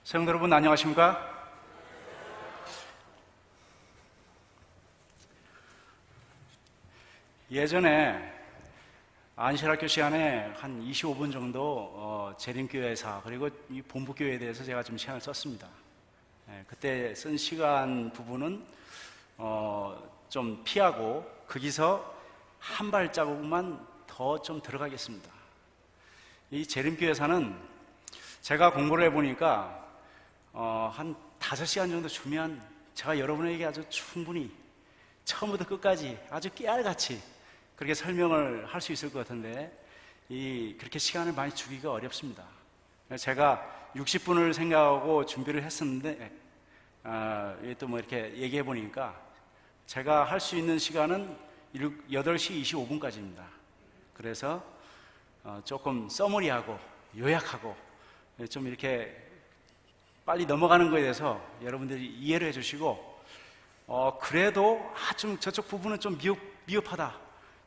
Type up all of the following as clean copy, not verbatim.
성도 여러분 안녕하십니까? 예전에 안실학교 시간에 한 25분 정도 재림교회사 그리고 이 본부교회에 대해서 제가 좀 시간을 썼습니다. 그때 쓴 시간 부분은 좀 피하고 거기서 한 발자국만 더 좀 들어가겠습니다. 이 재림교회사는 제가 공부를 해보니까 한 5시간 정도 주면 제가 여러분에게 아주 충분히 처음부터 끝까지 아주 깨알같이 그렇게 설명을 할 수 있을 것 같은데 그렇게 시간을 많이 주기가 어렵습니다. 제가 60분을 생각하고 준비를 했었는데 또 뭐 이렇게 얘기해 보니까 제가 할 수 있는 시간은 8시 25분까지입니다. 그래서 조금 서머리하고 요약하고 좀 이렇게 빨리 넘어가는 거에 대해서 여러분들이 이해를 해주시고 그래도 좀 저쪽 부분은 좀 미흡하다,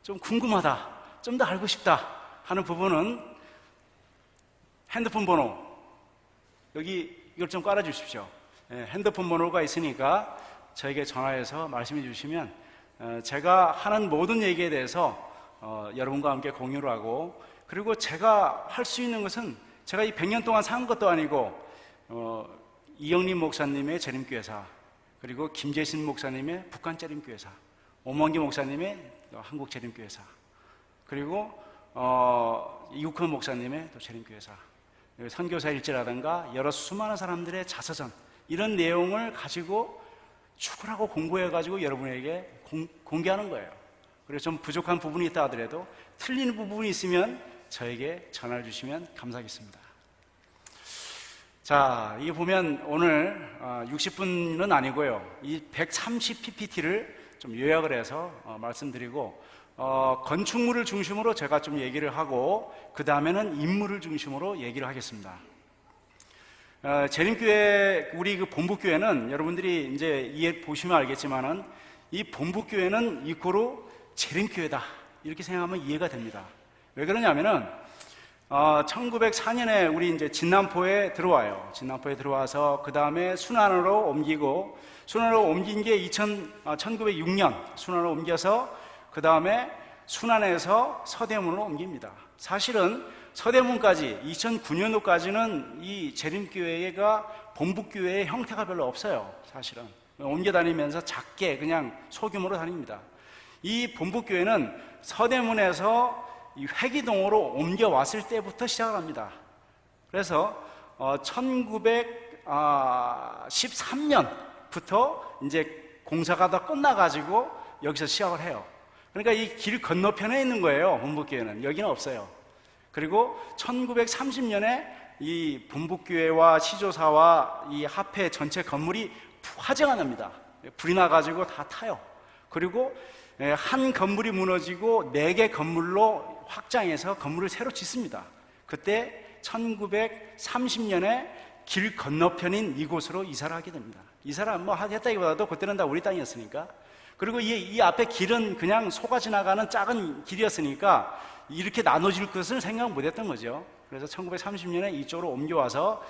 좀 궁금하다, 좀 더 알고 싶다 하는 부분은 핸드폰 번호 여기 이걸 좀 깔아주십시오. 핸드폰 번호가 있으니까 저에게 전화해서 말씀해 주시면 제가 하는 모든 얘기에 대해서 여러분과 함께 공유를 하고, 그리고 제가 할 수 있는 것은 제가 이 100년 동안 산 것도 아니고 이영림 목사님의 재림교회사, 그리고 김재신 목사님의 북한 재림교회사, 오만기 목사님의 한국 재림교회사, 그리고 이국헌 목사님의 또 재림교회사, 선교사 일지라든가 여러 수많은 사람들의 자서전, 이런 내용을 가지고 축구하고 공부해가지고 여러분에게 공개하는 거예요. 그래서 좀 부족한 부분이 있다 하더라도 틀린 부분이 있으면 저에게 전화를 주시면 감사하겠습니다. 자, 이게 보면 오늘 60분은 아니고요, 이 130ppt를 좀 요약을 해서 말씀드리고, 건축물을 중심으로 제가 좀 얘기를 하고 그 다음에는 인물을 중심으로 얘기를 하겠습니다. 재림교회, 우리 그 본부교회는 여러분들이 이제 보시면 알겠지만은 이 본부교회는 이코로 재림교회다 이렇게 생각하면 이해가 됩니다. 왜 그러냐면은 1904년에 우리 이제 진남포에 들어와요. 진남포에 들어와서 그 다음에 순안으로 옮기고, 순안으로 옮긴 게 1906년 순안으로 옮겨서 그 다음에 순안에서 서대문으로 옮깁니다. 사실은 서대문까지 2009년도까지는 이 재림교회가 본부교회의 형태가 별로 없어요. 사실은 옮겨 다니면서 작게 그냥 소규모로 다닙니다. 이 본부교회는 서대문에서 이 회기동으로 옮겨왔을 때부터 시작합니다. 그래서 1913년부터 이제 공사가 다 끝나가지고 여기서 시작을 해요. 그러니까 이 길 건너편에 있는 거예요. 본부교회는 여기는 없어요. 그리고 1930년에 이 본부교회와 시조사와 이 합회 전체 건물이 화재가 납니다. 불이 나가지고 다 타요. 그리고 한 건물이 무너지고 4개 건물로 확장해서 건물을 새로 짓습니다. 그때 1930년에 길 건너편인 이곳으로 이사를 하게 됩니다. 이사를 뭐 했다기보다도 그때는 다 우리 땅이었으니까. 그리고 이 앞에 길은 그냥 소가 지나가는 작은 길이었으니까 이렇게 나눠질 것을 생각 못했던 거죠. 그래서 1930년에 이쪽으로 옮겨와서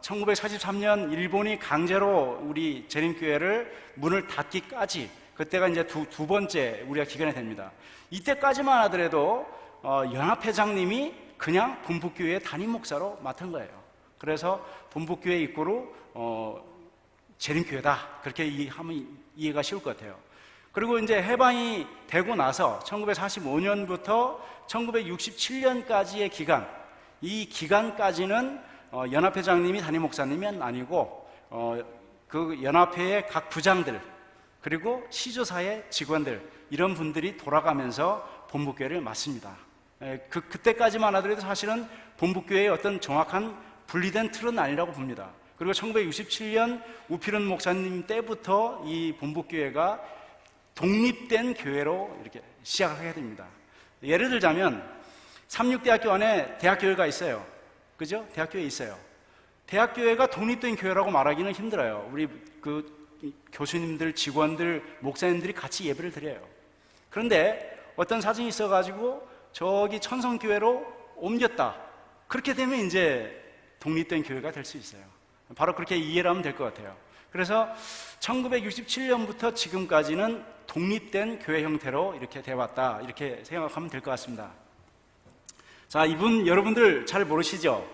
1943년 일본이 강제로 우리 재림교회를 문을 닫기까지, 그때가 이제 두 번째 우리가 기간이 됩니다. 이때까지만 하더라도 연합회장님이 그냥 본부교회 담임 목사로 맡은 거예요. 그래서 본부교회 입구로 재림교회다 그렇게 하면 이해가 쉬울 것 같아요. 그리고 이제 해방이 되고 나서 1945년부터 1967년까지의 기간, 이 기간까지는 연합회장님이 담임 목사님은 아니고 그 연합회의 각 부장들, 그리고 시조사의 직원들, 이런 분들이 돌아가면서 본부교회를 맡습니다. 그때까지만 하더라도 사실은 본부교회의 어떤 정확한 분리된 틀은 아니라고 봅니다. 그리고 1967년 우필은 목사님 때부터 이 본부교회가 독립된 교회로 이렇게 시작하게 됩니다. 예를 들자면 삼육대학교 안에 대학교회가 있어요. 그죠? 대학교회 있어요. 대학교회가 독립된 교회라고 말하기는 힘들어요. 우리 교수님들, 직원들, 목사님들이 같이 예배를 드려요. 그런데 어떤 사정이 있어가지고 저기 천성교회로 옮겼다. 그렇게 되면 이제 독립된 교회가 될 수 있어요. 바로 그렇게 이해를 하면 될 것 같아요. 그래서 1967년부터 지금까지는 독립된 교회 형태로 이렇게 되어왔다, 이렇게 생각하면 될 것 같습니다. 자, 이분 여러분들 잘 모르시죠?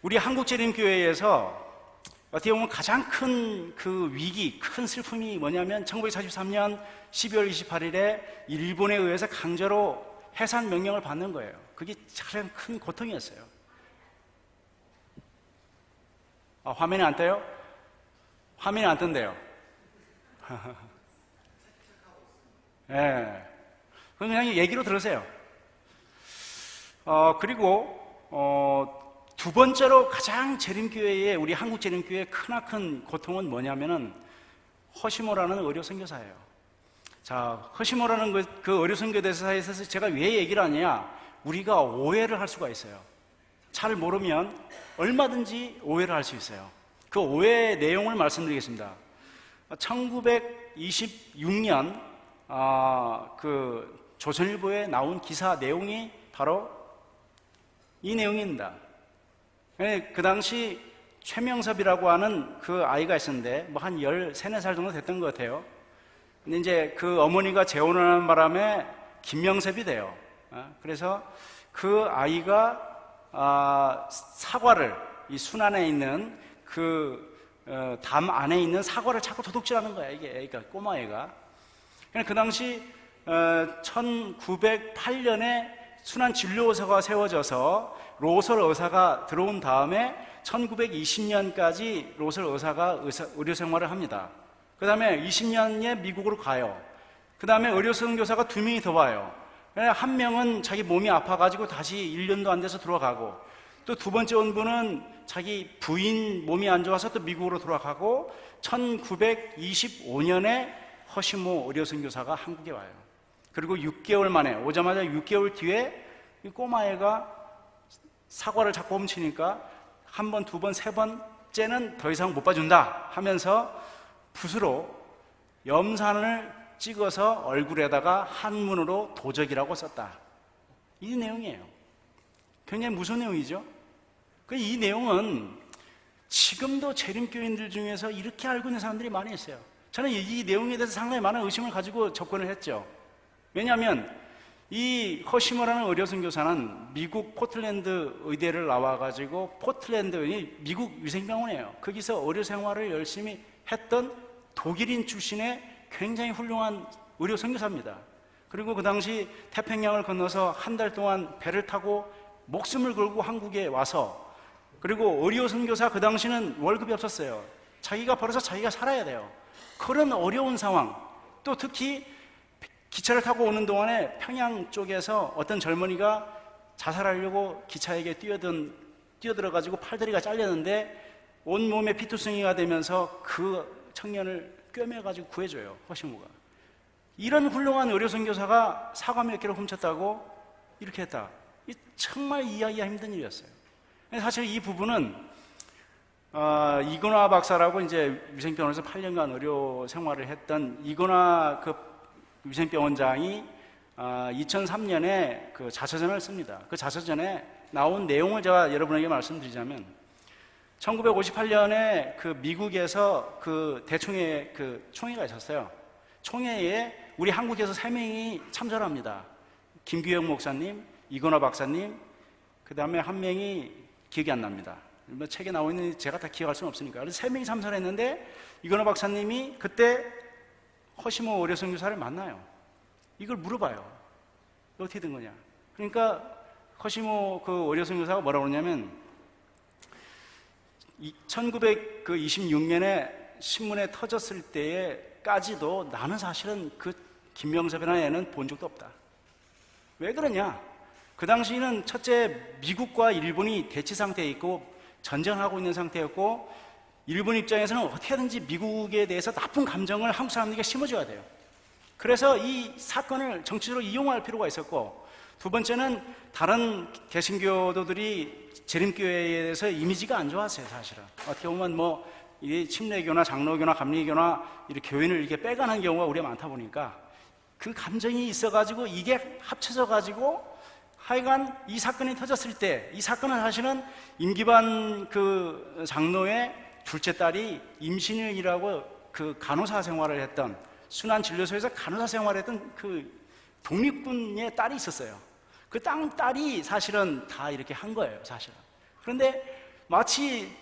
우리 한국재림교회에서 어떻게 보면 가장 큰 그 위기, 큰 슬픔이 뭐냐면 1943년 12월 28일에 일본에 의해서 강제로 해산 명령을 받는 거예요. 그게 가장 큰 고통이었어요. 화면이 안 떠요? 화면이 안 뜬대요. 네. 그럼 그냥 얘기로 들으세요. 그리고 두 번째로 가장 재림교회의, 우리 한국재림교회의 크나큰 고통은 뭐냐면은 허시모라는 의료 선교사예요. 자, 허시모라는 그 의료 선교대사에서 제가 왜 얘기를 하냐? 우리가 오해를 할 수가 있어요. 잘 모르면 얼마든지 오해를 할 수 있어요. 그 오해의 내용을 말씀드리겠습니다. 1926년 그 조선일보에 나온 기사 내용이 바로 이 내용입니다. 그 당시 최명섭이라고 하는 그 아이가 있었는데 뭐 한 13, 14살 정도 됐던 것 같아요. 근데 이제 그 어머니가 재혼을 하는 바람에 김명섭이 돼요. 그래서 그 아이가 사과를, 이 순 안에 있는 담 안에 있는 사과를 자꾸 도둑질하는 거야, 이게 애가, 꼬마 애가. 그 당시 1908년에 순환진료소가 세워져서 로설 의사가 들어온 다음에 1920년까지 로설 의사가 의료 생활을 합니다. 그 다음에 20년에 미국으로 가요. 그 다음에 의료 선교사가 2명이 더 와요. 한 명은 자기 몸이 아파가지고 다시 1년도 안 돼서 들어가고, 또 두 번째 온 분은 자기 부인 몸이 안 좋아서 또 미국으로 돌아가고, 1925년에 허시모 의료 선교사가 한국에 와요. 그리고 6개월 만에, 오자마자 6개월 뒤에 이 꼬마애가 사과를 자꾸 훔치니까 한 번, 두 번, 세 번째는 더 이상 못 봐준다 하면서 붓으로 염산을 찍어서 얼굴에다가 한문으로 도적이라고 썼다. 이 내용이에요. 굉장히 무서운 내용이죠. 이 내용은 지금도 재림교인들 중에서 이렇게 알고 있는 사람들이 많이 있어요. 저는 이 내용에 대해서 상당히 많은 의심을 가지고 접근을 했죠. 왜냐하면 이 허시모라는 의료 선교사는 미국 포틀랜드 의대를 나와가지고, 포틀랜드, 미국 위생병원이에요. 거기서 의료 생활을 열심히 했던 독일인 출신의 굉장히 훌륭한 의료 선교사입니다. 그리고 그 당시 태평양을 건너서 한 달 동안 배를 타고 목숨을 걸고 한국에 와서, 그리고 의료 선교사 그 당시는 월급이 없었어요. 자기가 벌어서 자기가 살아야 돼요. 그런 어려운 상황, 또 특히 기차를 타고 오는 동안에 평양 쪽에서 어떤 젊은이가 자살하려고 기차에게 뛰어들어가지고 팔다리가 잘렸는데 온몸에 피투성이가 되면서 그 청년을 꿰매가지고 구해줘요, 허시모가. 이런 훌륭한 의료 선교사가 사과 몇 개를 훔쳤다고 이렇게 했다. 이 정말 이해하기가 힘든 일이었어요. 사실 이 부분은 이건화 박사라고 이제 위생병원에서 8년간 의료 생활을 했던 이건화 그 위생병원장이 2003년에 그 자서전을 씁니다. 그 자서전에 나온 내용을 제가 여러분에게 말씀드리자면, 1958년에 그 미국에서 그 대총회, 그 총회가 있었어요. 총회에 우리 한국에서 3명이 참석을 합니다. 김규영 목사님, 이건화 박사님, 그 다음에 한 명이 기억이 안 납니다. 뭐 책에 나와 있는 제가 다 기억할 수는 없으니까. 그래서 3명이 참석을 했는데, 이건화 박사님이 그때 허시모 의료 선교사를 만나요. 이걸 물어봐요. 어떻게 된 거냐? 그러니까 허시모 그 의료 선교사가 뭐라고 그러냐면, 1926년에 신문에 터졌을 때까지도 나는 사실은 그 김명섭이라는 애는 본 적도 없다. 왜 그러냐? 그 당시에는 첫째, 미국과 일본이 대치 상태에 있고 전쟁하고 있는 상태였고, 일본 입장에서는 어떻게든지 미국에 대해서 나쁜 감정을 한국 사람들에게 심어줘야 돼요. 그래서 이 사건을 정치적으로 이용할 필요가 있었고, 두 번째는 다른 개신교도들이 재림교회에 대해서 이미지가 안 좋았어요, 사실은. 어떻게 보면 뭐, 이 침례교나 장로교나 감리교나 이렇게 교인을 이렇게 빼가는 경우가 우리가 많다 보니까 그 감정이 있어가지고 이게 합쳐져가지고 하여간 이 사건이 터졌을 때, 이 사건은 사실은 임기반 그 장로의 둘째 딸이 임신일이라고 그 간호사 생활을 했던, 순환진료소에서 간호사 생활을 했던 그 독립군의 딸이 있었어요. 그 딸이 사실은 다 이렇게 한 거예요, 사실은. 그런데 마치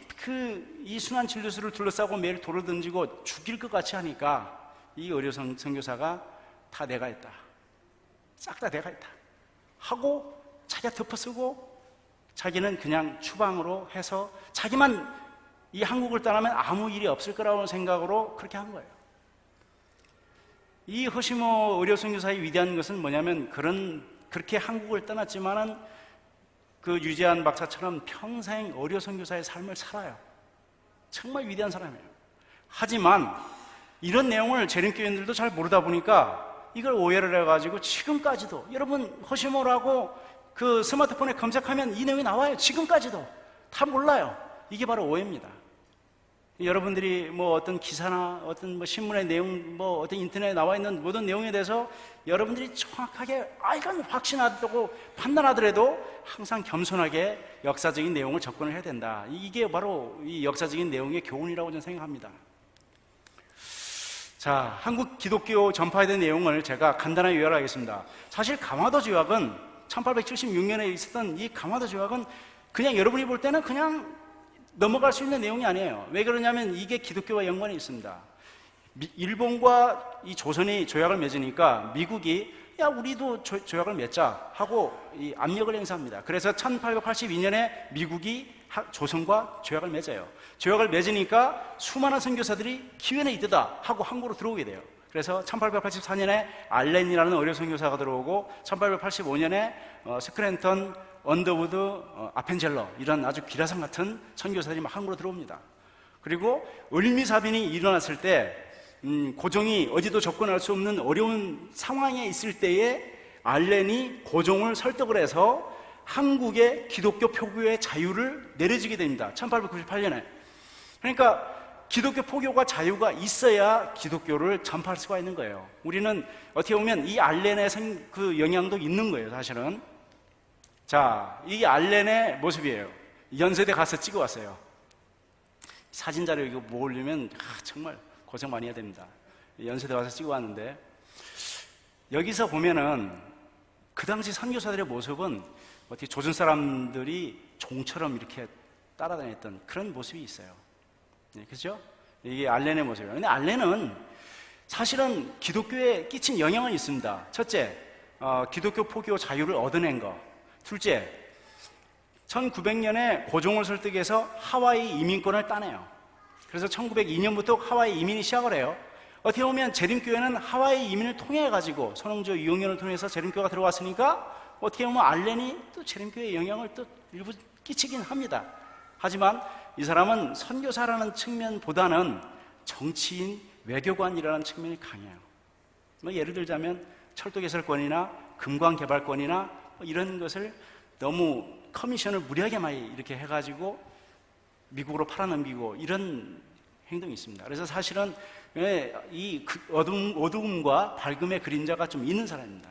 이 순환진료소를 둘러싸고 매일 돌을 던지고 죽일 것 같이 하니까 이 의료 선교사가 다 내가 했다, 싹 다 내가 했다 하고 자기가 덮어쓰고 자기는 그냥 추방으로 해서 자기만 이 한국을 떠나면 아무 일이 없을 거라고 생각으로 그렇게 한 거예요. 이 허시모 의료선교사의 위대한 것은 뭐냐면 그렇게 한국을 떠났지만은 그 유재한 박사처럼 평생 의료선교사의 삶을 살아요. 정말 위대한 사람이에요. 하지만 이런 내용을 재림교인들도 잘 모르다 보니까 이걸 오해를 해가지고 지금까지도 여러분 허시모라고 그 스마트폰에 검색하면 이 내용이 나와요. 지금까지도 다 몰라요. 이게 바로 오해입니다. 여러분들이 뭐 어떤 기사나 어떤 뭐 신문의 내용, 뭐 어떤 인터넷에 나와 있는 모든 내용에 대해서 여러분들이 정확하게 이건 확신하고 판단하더라도 항상 겸손하게 역사적인 내용을 접근을 해야 된다. 이게 바로 이 역사적인 내용의 교훈이라고 저는 생각합니다. 자, 한국 기독교 전파에 대한 내용을 제가 간단하게 요약하겠습니다. 사실 강화도 조약은 1876년에 있었던 이 강화도 조약은 그냥 여러분이 볼 때는 그냥 넘어갈 수 있는 내용이 아니에요. 왜 그러냐면 이게 기독교와 연관이 있습니다. 일본과 이 조선이 조약을 맺으니까 미국이 야 우리도 조약을 맺자 하고 이 압력을 행사합니다. 그래서 1882년에 미국이 조선과 조약을 맺어요. 조약을 맺으니까 수많은 선교사들이 기회는 이때다 하고 한국으로 들어오게 돼요. 그래서 1884년에 알렌이라는 의료 선교사가 들어오고 1885년에 스크랜턴, 언더우드, 아펜젤러 이런 아주 기라상 같은 선교사들이 막 한국으로 들어옵니다. 그리고 을미사변이 일어났을 때 고종이 어디도 접근할 수 없는 어려운 상황에 있을 때에 알렌이 고종을 설득을 해서 한국의 기독교 포교의 자유를 내려주게 됩니다. 1898년에. 그러니까 기독교 포교가 자유가 있어야 기독교를 전파할 수가 있는 거예요. 우리는 어떻게 보면 이 알렌의 그 영향도 있는 거예요, 사실은. 자, 이게 알렌의 모습이에요. 연세대 가서 찍어왔어요. 사진 자료 이거 모으려면 정말 고생 많이 해야 됩니다. 연세대 가서 찍어왔는데 여기서 보면은 그 당시 선교사들의 모습은 어떻게 조선 사람들이 종처럼 이렇게 따라다녔던 그런 모습이 있어요. 네, 그렇죠? 이게 알렌의 모습이에요. 근데 알렌은 사실은 기독교에 끼친 영향은 있습니다. 첫째, 기독교 포교 자유를 얻어낸 거. 둘째, 1900년에 고종을 설득해서 하와이 이민권을 따내요. 그래서 1902년부터 하와이 이민이 시작을 해요. 어떻게 보면 재림교회는 하와이 이민을 통해 가지고 선홍조 이용련을 통해서 재림교회가 들어왔으니까 어떻게 보면 알렌이 또 재림교회에 영향을 또 일부 끼치긴 합니다. 하지만 이 사람은 선교사라는 측면보다는 정치인, 외교관이라는 측면이 강해요. 뭐 예를 들자면 철도 개설권이나 금광 개발권이나 이런 것을 너무 커미션을 무리하게 많이 이렇게 해가지고 미국으로 팔아넘기고 이런 행동이 있습니다. 그래서 사실은 이 어두움과 밝음의 그림자가 좀 있는 사람입니다.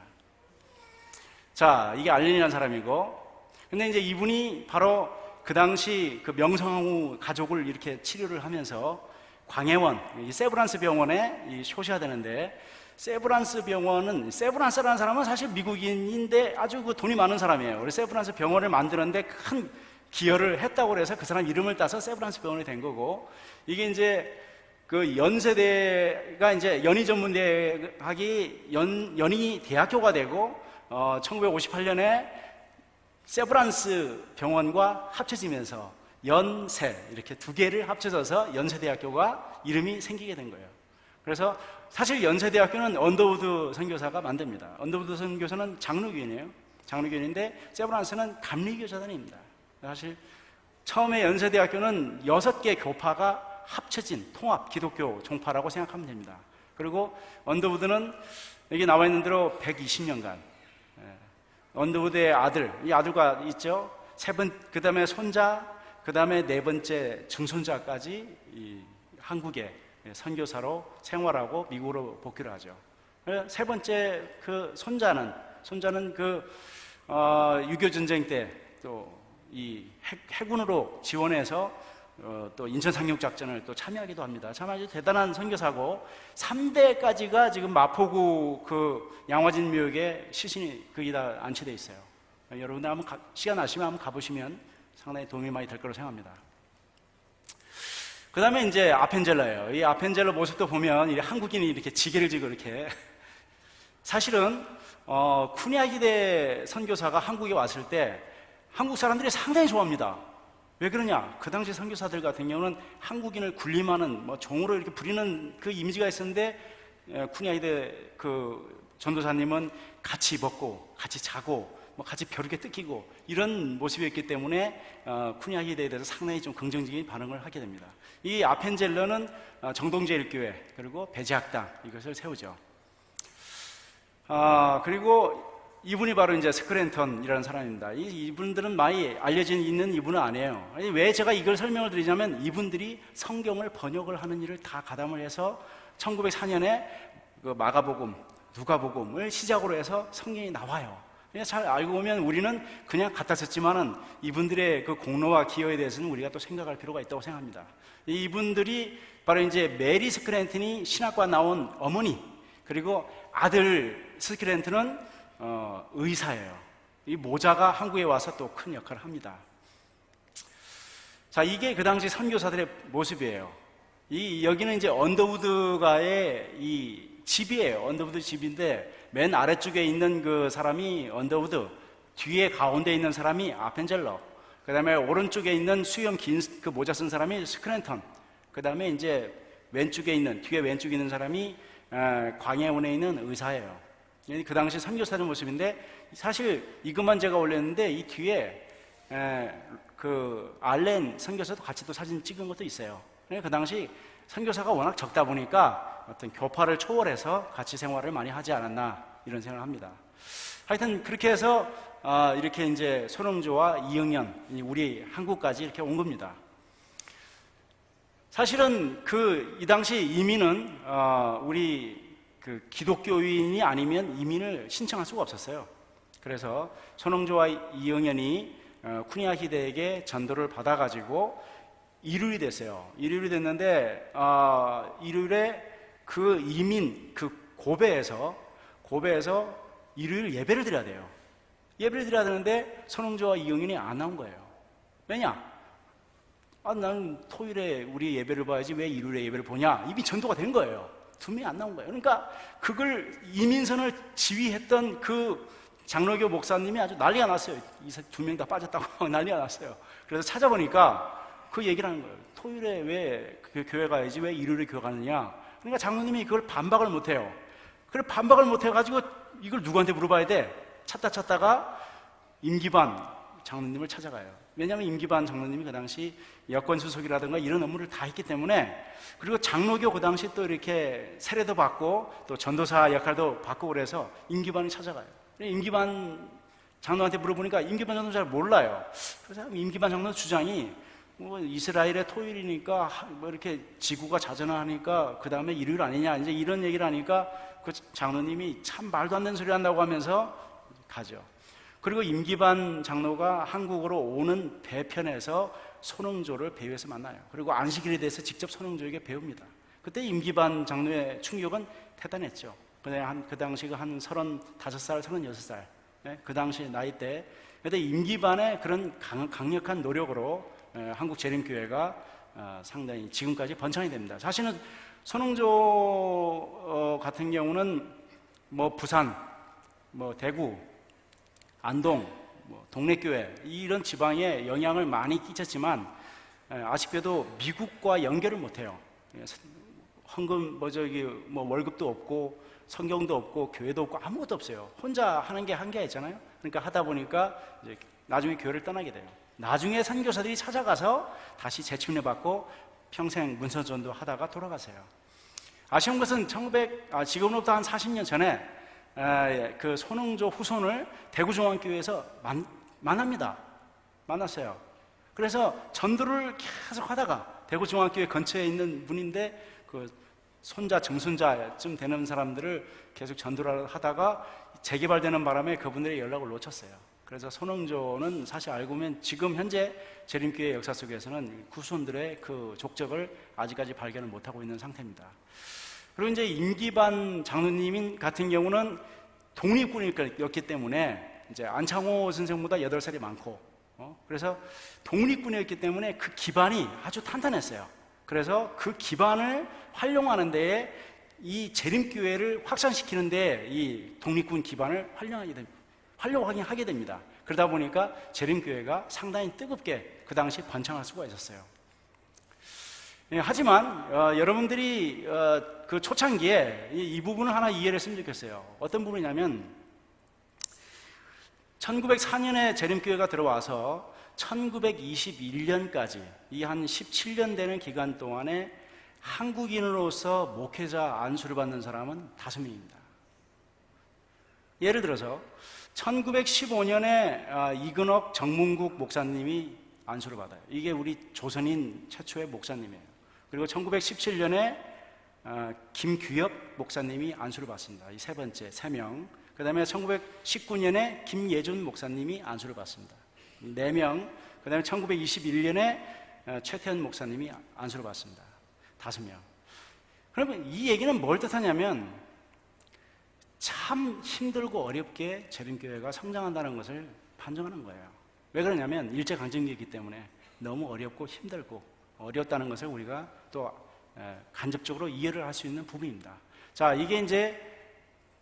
자, 이게 알렌이라는 사람이고, 근데 이제 이분이 바로 그 당시 그 명성황후 가족을 이렇게 치료를 하면서 광해원, 이 세브란스 병원에 소시화되는데, 세브란스 병원은, 세브란스라는 사람은 사실 미국인인데 아주 그 돈이 많은 사람이에요. 그래서 세브란스 병원을 만드는데 큰 기여를 했다고 해서 그 사람 이름을 따서 세브란스 병원이 된 거고, 이게 이제 그 연세대가 이제 연희전문대학이 연희 대학교가 되고, 1958년에 세브란스 병원과 합쳐지면서 연세 이렇게 두 개를 합쳐져서 연세대학교가 이름이 생기게 된 거예요. 그래서 사실 연세대학교는 언더우드 선교사가 만듭니다. 언더우드 선교사는 장로교인이에요. 장로교인인데 세브란스는 감리교사단입니다. 사실 처음에 연세대학교는 6개 교파가 합쳐진 통합 기독교 종파라고 생각하면 됩니다. 그리고 언더우드는 여기 나와 있는 대로 120년간 언더우드의 아들, 이 아들과 있죠. 그 다음에 손자, 그 다음에 네 번째 증손자까지 이 한국에 선교사로 생활하고 미국으로 복귀를 하죠. 세 번째 그 손자는 6.25 전쟁 때 또 이 해군으로 지원해서 또 인천 상륙작전을 또 참여하기도 합니다. 참 아주 대단한 선교사고 3대까지가 지금 마포구 그 양화진 묘역에 시신이 거의 다 안치되어 있어요. 여러분들 한번 시간 나시면 한번 가보시면 상당히 도움이 많이 될 거라고 생각합니다. 그 다음에 이제 아펜젤러예요. 이 아펜젤러 모습도 보면 이 한국인이 이렇게 지게를 지고 이렇게 사실은 쿠니아히데 선교사가 한국에 왔을 때 한국 사람들이 상당히 좋아합니다. 왜 그러냐? 그 당시 선교사들 같은 경우는 한국인을 군림하는 종으로 이렇게 부리는 그 이미지가 있었는데 쿠니아히데 그 전도사님은 같이 먹고 같이 자고 같이 벼룩에 뜯기고 이런 모습이었기 때문에 쿠니아히데에 대해서 상당히 좀 긍정적인 반응을 하게 됩니다. 이 아펜젤러는 정동제일교회 그리고 배제학당 이것을 세우죠. 그리고 이분이 바로 이제 스크랜턴이라는 사람입니다. 이분들은 많이 알려진 있는 이분은 아니에요. 왜 제가 이걸 설명을 드리냐면 이분들이 성경을 번역을 하는 일을 다 가담을 해서 1904년에 그 마가복음, 누가복음을 시작으로 해서 성경이 나와요. 그냥 잘 알고 보면 우리는 그냥 갖다 썼지만은 이분들의 그 공로와 기여에 대해서는 우리가 또 생각할 필요가 있다고 생각합니다. 이분들이 바로 이제 메리 스크랜턴이 신학과 나온 어머니 그리고 아들 스크랜턴은 의사예요. 이 모자가 한국에 와서 또 큰 역할을 합니다. 자, 이게 그 당시 선교사들의 모습이에요. 여기는 이제 언더우드가의 이 집이에요. 언더우드 집인데 맨 아래쪽에 있는 그 사람이 언더우드, 뒤에 가운데 있는 사람이 아펜젤러, 그 다음에 오른쪽에 있는 수염 긴 그 모자 쓴 사람이 스크랜턴, 그 다음에 이제 뒤에 왼쪽에 있는 사람이 광야원에 있는 의사예요. 그 당시 선교사의 모습인데 사실 이것만 제가 올렸는데 이 뒤에 그 알렌 선교사도 같이 또 사진 찍은 것도 있어요. 그 당시 선교사가 워낙 적다 보니까 어떤 교파를 초월해서 같이 생활을 많이 하지 않았나 이런 생각을 합니다. 하여튼 그렇게 해서 이렇게 이제 손흥조와 이영년 우리 한국까지 이렇게 온 겁니다. 사실은 이 당시 이민은 우리 그 기독교인이 아니면 이민을 신청할 수가 없었어요. 그래서 손흥조와 이영현이 쿠니아히데에게 전도를 받아가지고 이륙이 됐어요. 이륙이 됐는데 이륙에 그 이민 그 고베에서 일요일 예배를 드려야 돼요. 예배를 드려야 되는데 손흥조와 이영현이 안 나온 거예요. 왜냐? 나는 토요일에 우리 예배를 봐야지 왜 일요일에 예배를 보냐? 이미 전도가 된 거예요. 두 명이 안 나온 거예요. 그러니까 그걸 이민선을 지휘했던 그 장로교 목사님이 아주 난리가 났어요. 이 두 명 다 빠졌다고 난리가 났어요. 그래서 찾아보니까 그 얘기를 하는 거예요. 토요일에 왜 그 교회 가야지 왜 일요일에 교회 가느냐? 그러니까 장로님이 그걸 반박을 못해요. 그래 반박을 못해가지고 이걸 누구한테 물어봐야 돼? 찾다가 임기반 장로님을 찾아가요. 왜냐하면 임기반 장로님이 그 당시 여권 수속이라든가 이런 업무를 다 했기 때문에, 그리고 장로교 그 당시 또 이렇게 세례도 받고 또 전도사 역할도 받고 그래서 임기반이 찾아가요. 임기반 장로한테 물어보니까 임기반 장로는 잘 몰라요. 그래서 임기반 장로 주장이 이스라엘의 토요일이니까 이렇게 지구가 자전하니까 그 다음에 일요일 아니냐 이제 이런 얘기를 하니까 그 장로님이 참 말도 안 되는 소리 한다고 하면서 가죠. 그리고 임기반 장로가 한국으로 오는 배편에서 손흥조를 배후에서 만나요. 그리고 안식일에 대해서 직접 손흥조에게 배웁니다. 그때 임기반 장로의 충격은 대단했죠. 그 당시가 한 35살, 36살 그 당시 나이대. 그런데 임기반의 그런 강력한 노력으로 한국 재림교회가 상당히 지금까지 번창이 됩니다. 사실은 손흥조 같은 경우는 부산, 대구, 안동, 동래교회 이런 지방에 영향을 많이 끼쳤지만 아쉽게도 미국과 연결을 못해요. 헌금 월급도 없고 성경도 없고 교회도 없고 아무것도 없어요. 혼자 하는 게 한계가 있잖아요. 그러니까 하다 보니까 이제 나중에 교회를 떠나게 돼요. 나중에 선교사들이 찾아가서 다시 재침례 받고 평생 문서전도 하다가 돌아가세요. 아쉬운 것은 지금으로부터 한 40년 전에 그 손흥조 후손을 대구중앙교회에서 만났어요. 그래서 전도를 계속 하다가 대구중앙교회 근처에 있는 분인데 그 손자, 증손자쯤 되는 사람들을 계속 전도를 하다가 재개발되는 바람에 그분들의 연락을 놓쳤어요. 그래서 손흥조는 사실 알고 보면 지금 현재 재림교회 역사 속에서는 후손들의 그 족적을 아직까지 발견을 못하고 있는 상태입니다. 그리고 이제 임기반 장로님 같은 경우는 독립군이었기 때문에 이제 안창호 선생보다 8살이 많고, 그래서 독립군이었기 때문에 그 기반이 아주 탄탄했어요. 그래서 그 기반을 활용하는 데에 이 재림교회를 확산시키는 데에 이 독립군 기반을 활용하게 됩니다. 그러다 보니까 재림교회가 상당히 뜨겁게 그 당시 번창할 수가 있었어요. 하지만 여러분들이 그 초창기에 이 부분을 하나 이해를 했으면 좋겠어요. 어떤 부분이냐면 1904년에 재림교회가 들어와서 1921년까지 이 한 17년 되는 기간 동안에 한국인으로서 목회자 안수를 받는 사람은 5명입니다. 예를 들어서 1915년에 이근옥 정문국 목사님이 안수를 받아요. 이게 우리 조선인 최초의 목사님이에요. 그리고 1917년에 김규엽 목사님이 안수를 받습니다. 이 세 번째 3명. 그 다음에 1919년에 김예준 목사님이 안수를 받습니다. 4명. 그 다음에 1921년에 최태현 목사님이 안수를 받습니다. 5명. 그러면 이 얘기는 뭘 뜻하냐면 참 힘들고 어렵게 재림교회가 성장한다는 것을 판정하는 거예요. 왜 그러냐면 일제강점기이기 때문에 너무 어렵고 힘들고 어렵다는 것을 우리가 또 간접적으로 이해를 할 수 있는 부분입니다. 자, 이게 이제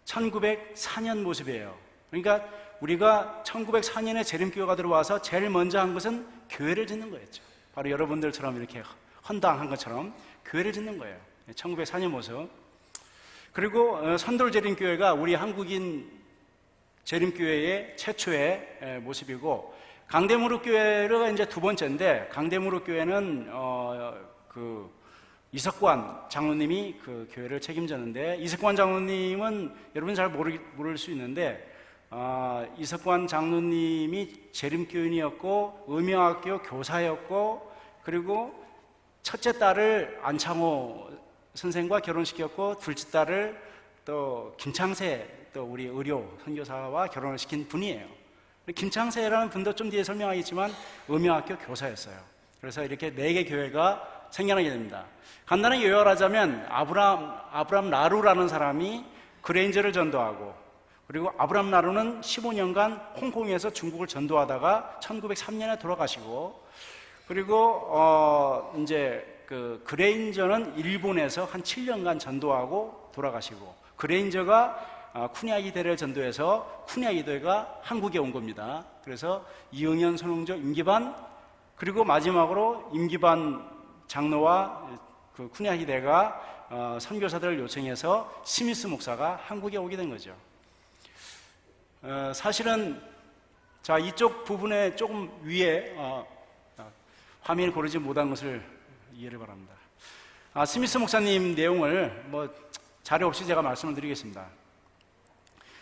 1904년 모습이에요. 그러니까 우리가 1904년에 재림교회가 들어와서 제일 먼저 한 것은 교회를 짓는 거였죠. 바로 여러분들처럼 이렇게 헌당한 것처럼 교회를 짓는 거예요. 1904년 모습. 그리고 선돌 재림교회가 우리 한국인 재림교회의 최초의 모습이고, 강대무릎 교회가 이제 두 번째인데, 강대무릎 교회는 그 이석관 장로님이 그 교회를 책임졌는데, 이석관 장로님은 여러분 잘 모를 수 있는데, 이석관 장로님이 재림교인이었고 의명학교 교사였고, 그리고 첫째 딸을 안창호 선생과 결혼시켰고, 둘째 딸을 또 김창세, 또 우리 의료 선교사와 결혼을 시킨 분이에요. 김창세라는 분도 좀 뒤에 설명하겠지만 의명학교 교사였어요. 그래서 이렇게 4개 교회가 생겨나게 됩니다. 간단하게 요약하자면 아브람 라루라는 사람이 그레인저를 전도하고, 그리고 아브람 라루는 15년간 홍콩에서 중국을 전도하다가 1903년에 돌아가시고, 그리고 이제 그 그레인저는 일본에서 한 7년간 전도하고 돌아가시고, 그레인저가 쿠니아이데를 전도해서 쿠니아이데가 한국에 온 겁니다. 그래서 이응현, 손흥조, 임기반, 그리고 마지막으로 임기반 장로와 그 쿠니아이데가 선교사들을 요청해서 스미스 목사가 한국에 오게 된 거죠. 사실은 자, 이쪽 부분에 조금 위에 화면을 고르지 못한 것을 이해를 바랍니다. 스미스 목사님 내용을 뭐 자료 없이 제가 말씀을 드리겠습니다.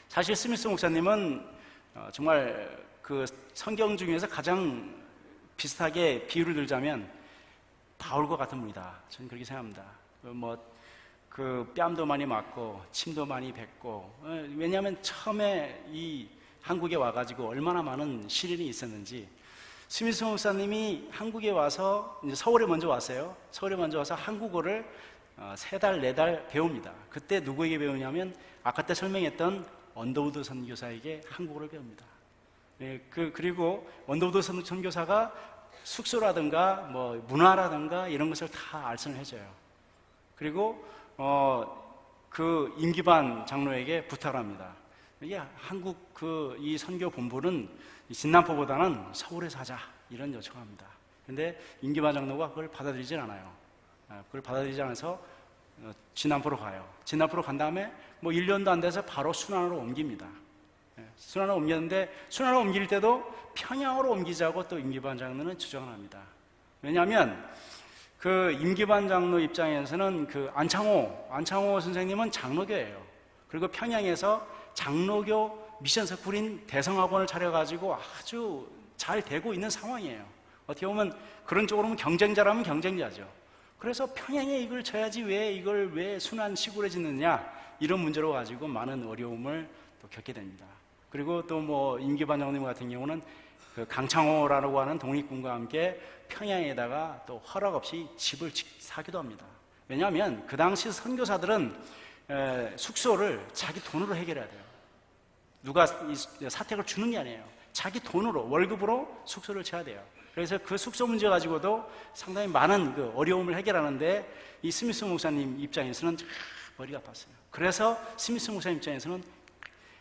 사실 스미스 목사님은 정말 그 성경 중에서 가장 비슷하게 비유를 들자면 바울과 같은 분이다. 저는 그렇게 생각합니다. 그 뺨도 많이 맞고 침도 많이 뱉고, 왜냐하면 처음에 이 한국에 와가지고 얼마나 많은 시련이 있었는지. 스미스 목사님이 한국에 와서 이제 서울에 먼저 왔어요. 서울에 먼저 와서 한국어를 3달, 4달 배웁니다. 그때 누구에게 배우냐면 아까 때 설명했던 언더우드 선교사에게 한국어를 배웁니다. 그리고 언더우드 선교사가 숙소라든가 뭐 문화라든가 이런 것을 다 알선을 해줘요. 그리고 그 임기반 장로에게 부탁을 합니다. 이게 한국 이 선교 본부는 진남포보다는 서울에서 하자, 이런 요청을 합니다. 근데 임기반 장로가 그걸 받아들이질 않아요. 그걸 받아들이지 않아서 진남포로 가요. 진남포로 간 다음에 뭐 1년도 안 돼서 바로 순안으로 옮깁니다. 순안으로 옮겼는데, 순안으로 옮길 때도 평양으로 옮기자고 또 임기반 장로는 주장을 합니다. 왜냐하면 그 임기반 장로 입장에서는 그 안창호 선생님은 장로교예요. 그리고 평양에서 장로교 미션서 구린 대성학원을 차려가지고 아주 잘 되고 있는 상황이에요. 어떻게 보면 그런 쪽으로 보면 경쟁자라면 경쟁자죠. 그래서 평양에 이걸 져야지 이걸 왜 순안 시골에 짓느냐, 이런 문제로 가지고 많은 어려움을 또 겪게 됩니다. 그리고 또 뭐 임기반 장로님 같은 경우는 그 강창호라고 하는 독립군과 함께 평양에다가 또 허락 없이 집을 사기도 합니다. 왜냐하면 그 당시 선교사들은 숙소를 자기 돈으로 해결해야 돼요. 누가 사택을 주는 게 아니에요. 자기 돈으로, 월급으로 숙소를 쳐야 돼요. 그래서 그 숙소 문제 가지고도 상당히 많은 그 어려움을 해결하는데 이 스미스 목사님 입장에서는 머리가 아팠어요. 그래서 스미스 목사님 입장에서는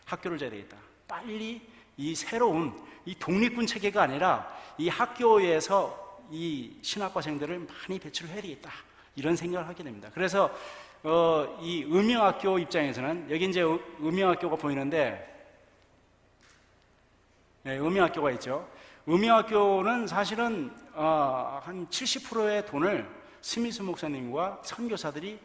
학교를 져야 되겠다. 빨리 이 새로운 이 독립군 체계가 아니라 이 학교에서 이 신학과생들을 많이 배출을 해야 되겠다. 이런 생각을 하게 됩니다. 그래서 이 음영학교 입장에서는 여기 이제 음영학교가 보이는데, 네, 음영학교가 있죠. 음영학교는 사실은 한 70%의 돈을 스미스 목사님과 선교사들이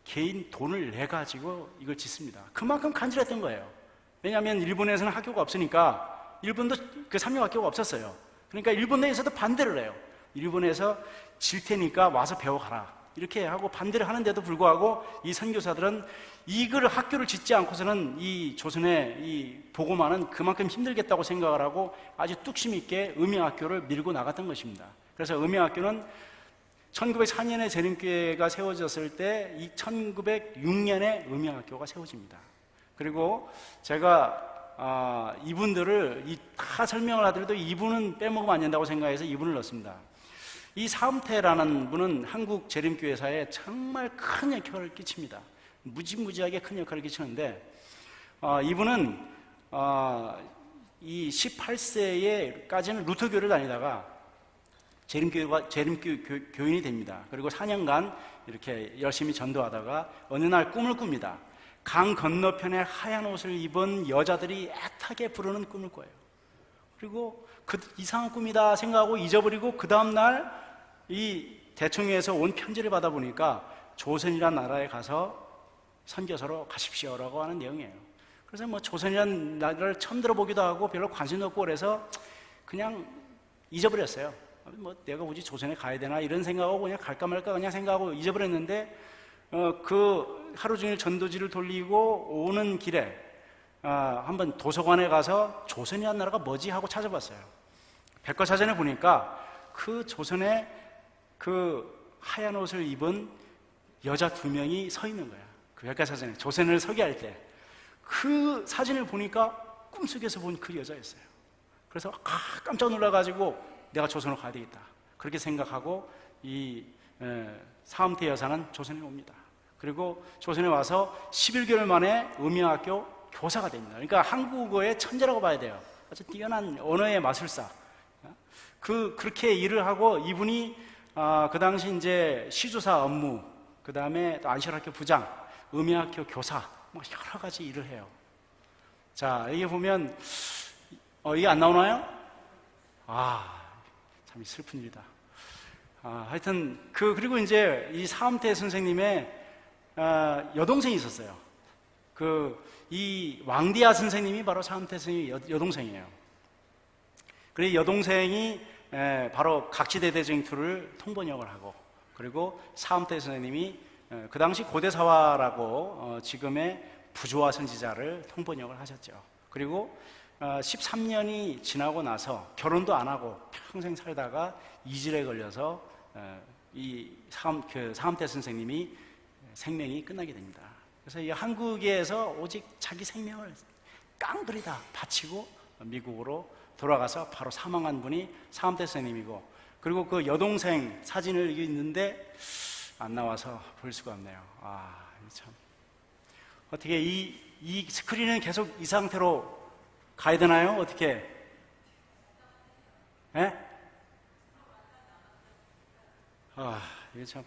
개인 돈을 내 가지고 이걸 짓습니다. 그만큼 간절했던 거예요. 왜냐하면 일본에서는 학교가 없으니까, 일본도 그 삼류학교가 없었어요. 그러니까 일본 내에서도 반대를 해요. 일본에서 질 테니까 와서 배워가라, 이렇게 하고 반대를 하는데도 불구하고 이 선교사들은 이걸 학교를 짓지 않고서는 이 조선의 이 복음화는 그만큼 힘들겠다고 생각을 하고 아주 뚝심 있게 음영학교를 밀고 나갔던 것입니다. 그래서 음영학교는 1904년에 재림교회가 세워졌을 때 이 1906년에 음영학교가 세워집니다. 그리고 제가 이분들을 다 설명을 하더라도 이분은 빼먹으면 안 된다고 생각해서 이분을 넣습니다. 이 사음태라는 분은 한국 재림교회사에 정말 큰 역할을 끼칩니다. 무지무지하게 큰 역할을 끼치는데, 이분은 이 18세에까지는 루터교를 다니다가 재림교인이 됩니다. 그리고 4년간 이렇게 열심히 전도하다가 어느 날 꿈을 꿉니다. 강 건너편에 하얀 옷을 입은 여자들이 애타게 부르는 꿈을 꿔요. 그리고 이상한 꿈이다 생각하고 잊어버리고 그 다음날 이 대청에서 온 편지를 받아보니까 조선이라는 나라에 가서 선교사로 가십시오라고 하는 내용이에요. 그래서 뭐 조선이라는 나라를 처음 들어보기도 하고 별로 관심도 없고 그래서 그냥 잊어버렸어요. 뭐 내가 굳이 조선에 가야 되나 이런 생각하고 그냥 갈까 말까 그냥 생각하고 잊어버렸는데, 그 하루 종일 전도지를 돌리고 오는 길에 한번 도서관에 가서 조선이라는 나라가 뭐지 하고 찾아봤어요. 백과사전에 보니까 그 조선에 그 하얀 옷을 입은 여자 2명이 서 있는 거야. 그 백과사전에 조선을 소개할 때 그 사진을 보니까 꿈속에서 본 그 여자였어요. 그래서 깜짝 놀라가지고 내가 조선으로 가야 되겠다, 그렇게 생각하고 이 사음태 여사는 조선에 옵니다. 그리고 조선에 와서 11개월 만에 음영학교 교사가 됩니다. 그러니까 한국어의 천재라고 봐야 돼요. 아주 뛰어난 언어의 마술사. 그렇게 일을 하고 이분이 그 당시 이제 시조사 업무, 그 다음에 또 안실학교 부장, 음영학교 교사, 뭐 여러 가지 일을 해요. 자, 여기 보면 이게 안 나오나요? 참 슬픈 일이다. 하여튼 그리고 이제 이 사음태 선생님의 여동생이 있었어요. 이 왕디아 선생님이 바로 사음태 선생님의 여동생이에요. 그리고 여동생이 바로 각지대대쟁투를 통번역을 하고, 그리고 사음태 선생님이 그 당시 고대사화라고 지금의 부조화 선지자를 통번역을 하셨죠. 그리고 13년이 지나고 나서 결혼도 안 하고 평생 살다가 이질에 걸려서 이 사음태 선생님이 생명이 끝나게 됩니다. 그래서 이 한국에서 오직 자기 생명을 깡그리다 바치고 미국으로 돌아가서 바로 사망한 분이 사음태 선생님이고, 그리고 그 여동생 사진을 여기 있는데 안 나와서 볼 수가 없네요. 참 어떻게 이 스크린은 계속 이 상태로 가야 되나요? 어떻게? 예? 이게 참.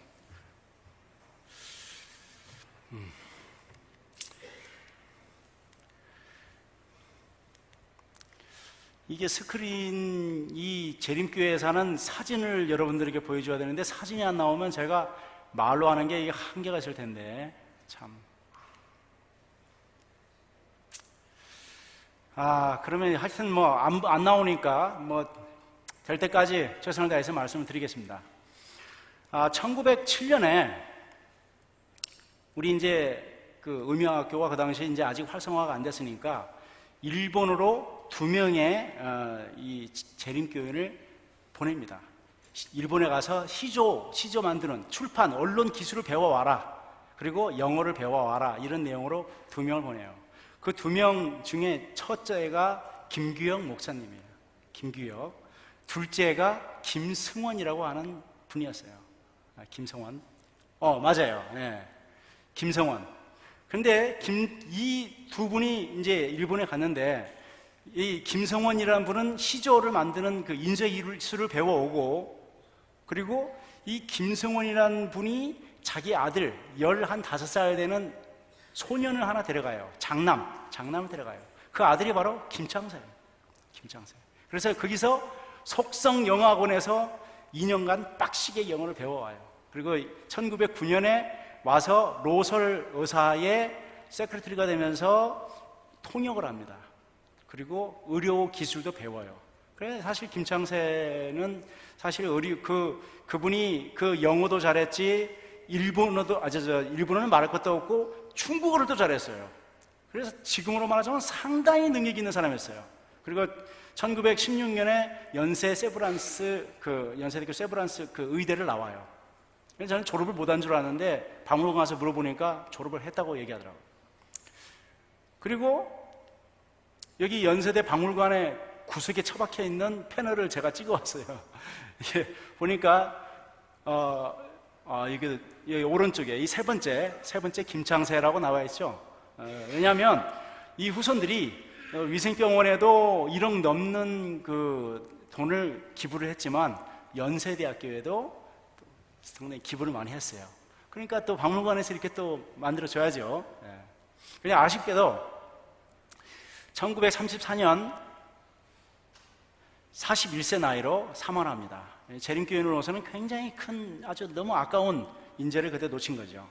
이게 스크린, 이 재림교회에 사는 사진을 여러분들에게 보여줘야 되는데 사진이 안 나오면 제가 말로 하는 게 이게 한계가 있을 텐데, 참. 그러면 하여튼 뭐 안 나오니까 뭐 될 때까지 최선을 다해서 말씀을 드리겠습니다. 1907년에 우리 이제 그 음영학교가 그 당시에 이제 아직 활성화가 안 됐으니까 일본으로 2명의 이 재림교인을 보냅니다. 일본에 가서 시조 만드는 출판, 언론 기술을 배워와라. 그리고 영어를 배워와라. 이런 내용으로 2명을 보내요. 그 2명 중에 첫째가 김규혁 목사님이에요. 김규혁. 둘째가 김승원이라고 하는 분이었어요. 김성원. 맞아요. 네. 김성원. 근데 이 두 분이 이제 일본에 갔는데, 이 김성원이라는 분은 시조를 만드는 그 인쇄 기술을 배워오고, 그리고 이 김성원이라는 분이 자기 아들 15살 되는 소년을 하나 데려가요. 장남을 데려가요. 그 아들이 바로 김창세예요. 김창세. 그래서 거기서 속성영어학원에서 2년간 빡시게 영어를 배워와요. 그리고 1909년에 와서 로설 의사의 세크레터리가 되면서 통역을 합니다. 그리고 의료 기술도 배워요. 그래서 사실 김창세는 사실 그분이 그 영어도 잘했지, 일본어는 말할 것도 없고 중국어를 또 잘했어요. 그래서 지금으로 말하자면 상당히 능력 있는 사람이었어요. 그리고 1916년에 연세대교 세브란스 그 의대를 나와요. 그래서 저는 졸업을 못한 줄 아는데 박물관 가서 물어보니까 졸업을 했다고 얘기하더라고요. 그리고 여기 연세대 박물관에 구석에 처박혀 있는 패널을 제가 찍어왔어요. 이게 보니까 이게 여기 오른쪽에 이 세 번째 김창세라고 나와 있죠. 왜냐하면 이 후손들이 위생병원에도 1억 넘는 그 돈을 기부를 했지만 연세대학교에도 상당히 기부를 많이 했어요. 그러니까 또 박물관에서 이렇게 또 만들어줘야죠. 그냥 아쉽게도 1934년 41세 나이로 사망합니다. 재림교인으로서는 굉장히 큰, 아주 너무 아까운 인재를 그때 놓친 거죠.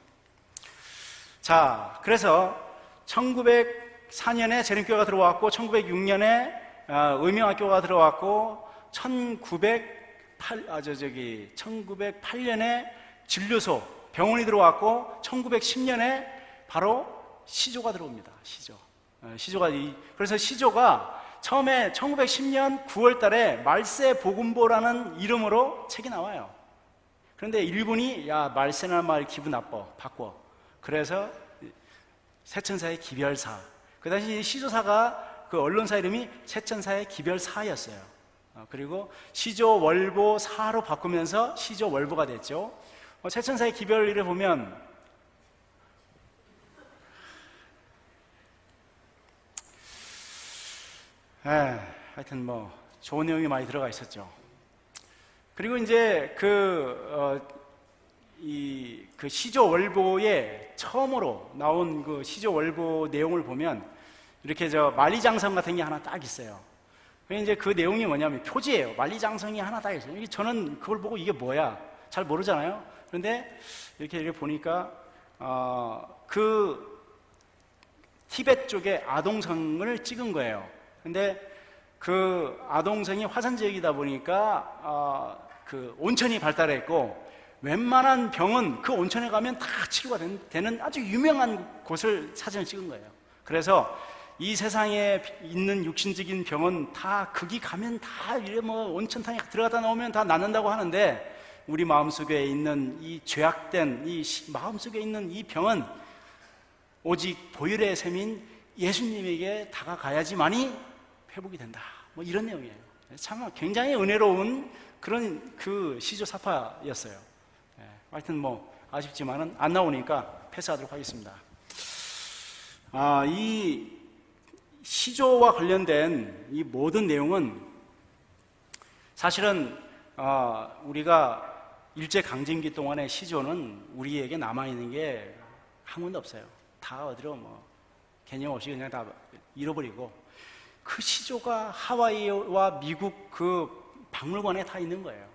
자, 그래서 1904년에 재림교회가 들어왔고, 1906년에 의명학교가 들어왔고, 1908년에 진료소, 병원이 들어왔고, 1910년에 바로 시조가 들어옵니다. 그래서 시조가 처음에 1910년 9월 달에 말세 복음보라는 이름으로 책이 나와요. 그런데 일본이 말세라는 말 기분 나빠, 바꿔. 그래서 세천사의 기별사. 그 당시 시조사가 그 언론사 이름이 세천사의 기별사였어요. 그리고 시조월보사로 바꾸면서 시조월보가 됐죠. 세천사의 기별을 보면 하여튼 좋은 내용이 많이 들어가 있었죠. 그리고 이제 그 시조월보에 처음으로 나온 그 시조월보 내용을 보면 이렇게 만리장성 같은 게 하나 딱 있어요. 이제 그 내용이 뭐냐면 표지예요. 만리장성이 하나 딱 있어요. 저는 그걸 보고 이게 뭐야? 잘 모르잖아요. 그런데 이렇게 보니까 그 티벳 쪽에 아동성을 찍은 거예요. 근데 그 아동성이 화산 지역이다 보니까 그 온천이 발달했고, 웬만한 병은 그 온천에 가면 다 치료가 되는 아주 유명한 곳을 사진을 찍은 거예요. 그래서 이 세상에 있는 육신적인 병은 다 거기 가면 다 온천탕에 들어가다 나오면 다 낫는다고 하는데, 우리 마음속에 있는 이 죄악된 이 마음속에 있는 이 병은 오직 보혈의 셈인 예수님에게 다가가야지만이 회복이 된다. 이런 내용이에요. 참 굉장히 은혜로운 그런 그 시조사파였어요. 하여튼 아쉽지만은 안 나오니까 패스하도록 하겠습니다. 이 시조와 관련된 이 모든 내용은 사실은 우리가 일제강점기 동안의 시조는 우리에게 남아있는 게 한 군데 없어요. 다 어디로 개념 없이 그냥 다 잃어버리고, 그 시조가 하와이와 미국 그 박물관에 다 있는 거예요.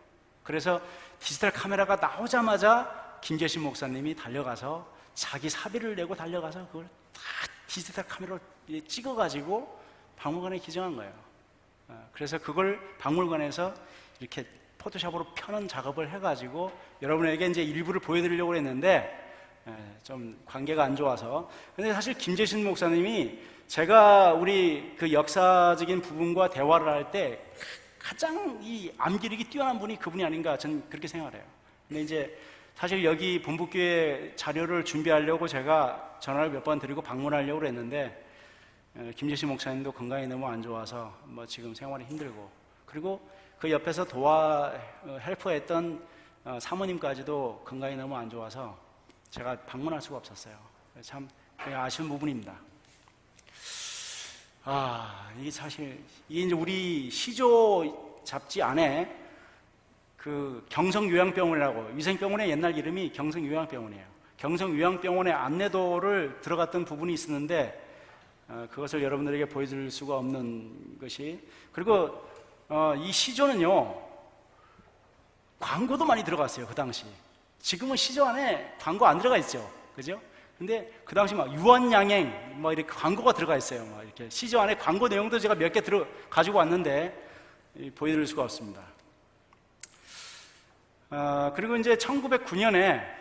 그래서 디지털 카메라가 나오자마자 김재신 목사님이 달려가서 자기 사비를 내고 달려가서 그걸 다 디지털 카메라로 찍어가지고 박물관에 기증한 거예요. 그래서 그걸 박물관에서 이렇게 포토샵으로 펴는 작업을 해가지고 여러분에게 이제 일부를 보여드리려고 했는데, 좀 관계가 안 좋아서. 근데 사실 김재신 목사님이 제가 우리 그 역사적인 부분과 대화를 할 때 가장 이 암기력이 뛰어난 분이 그분이 아닌가 저는 그렇게 생각을 해요. 근데 이제 사실 여기 본부교회 자료를 준비하려고 제가 전화를 몇 번 드리고 방문하려고 했는데 김재신 목사님도 건강이 너무 안 좋아서 뭐 지금 생활이 힘들고, 그리고 그 옆에서 헬퍼했던 사모님까지도 건강이 너무 안 좋아서 제가 방문할 수가 없었어요. 참 아쉬운 부분입니다. 이게 사실 이게 이제 우리 시조 잡지 안에 그 경성요양병원이라고, 위생병원의 옛날 이름이 경성요양병원이에요. 경성요양병원의 안내도를 들어갔던 부분이 있었는데 그것을 여러분들에게 보여드릴 수가 없는 것이, 그리고 이 시조는요 광고도 많이 들어갔어요. 그 당시. 지금은 시조 안에 광고 안 들어가 있죠, 그죠? 근데 그 당시 막 유언양행 뭐 이렇게 광고가 들어가 있어요. 막 이렇게 시조 안에 광고 내용도 제가 몇 개 가지고 왔는데 보여드릴 수가 없습니다. 그리고 이제 1909년에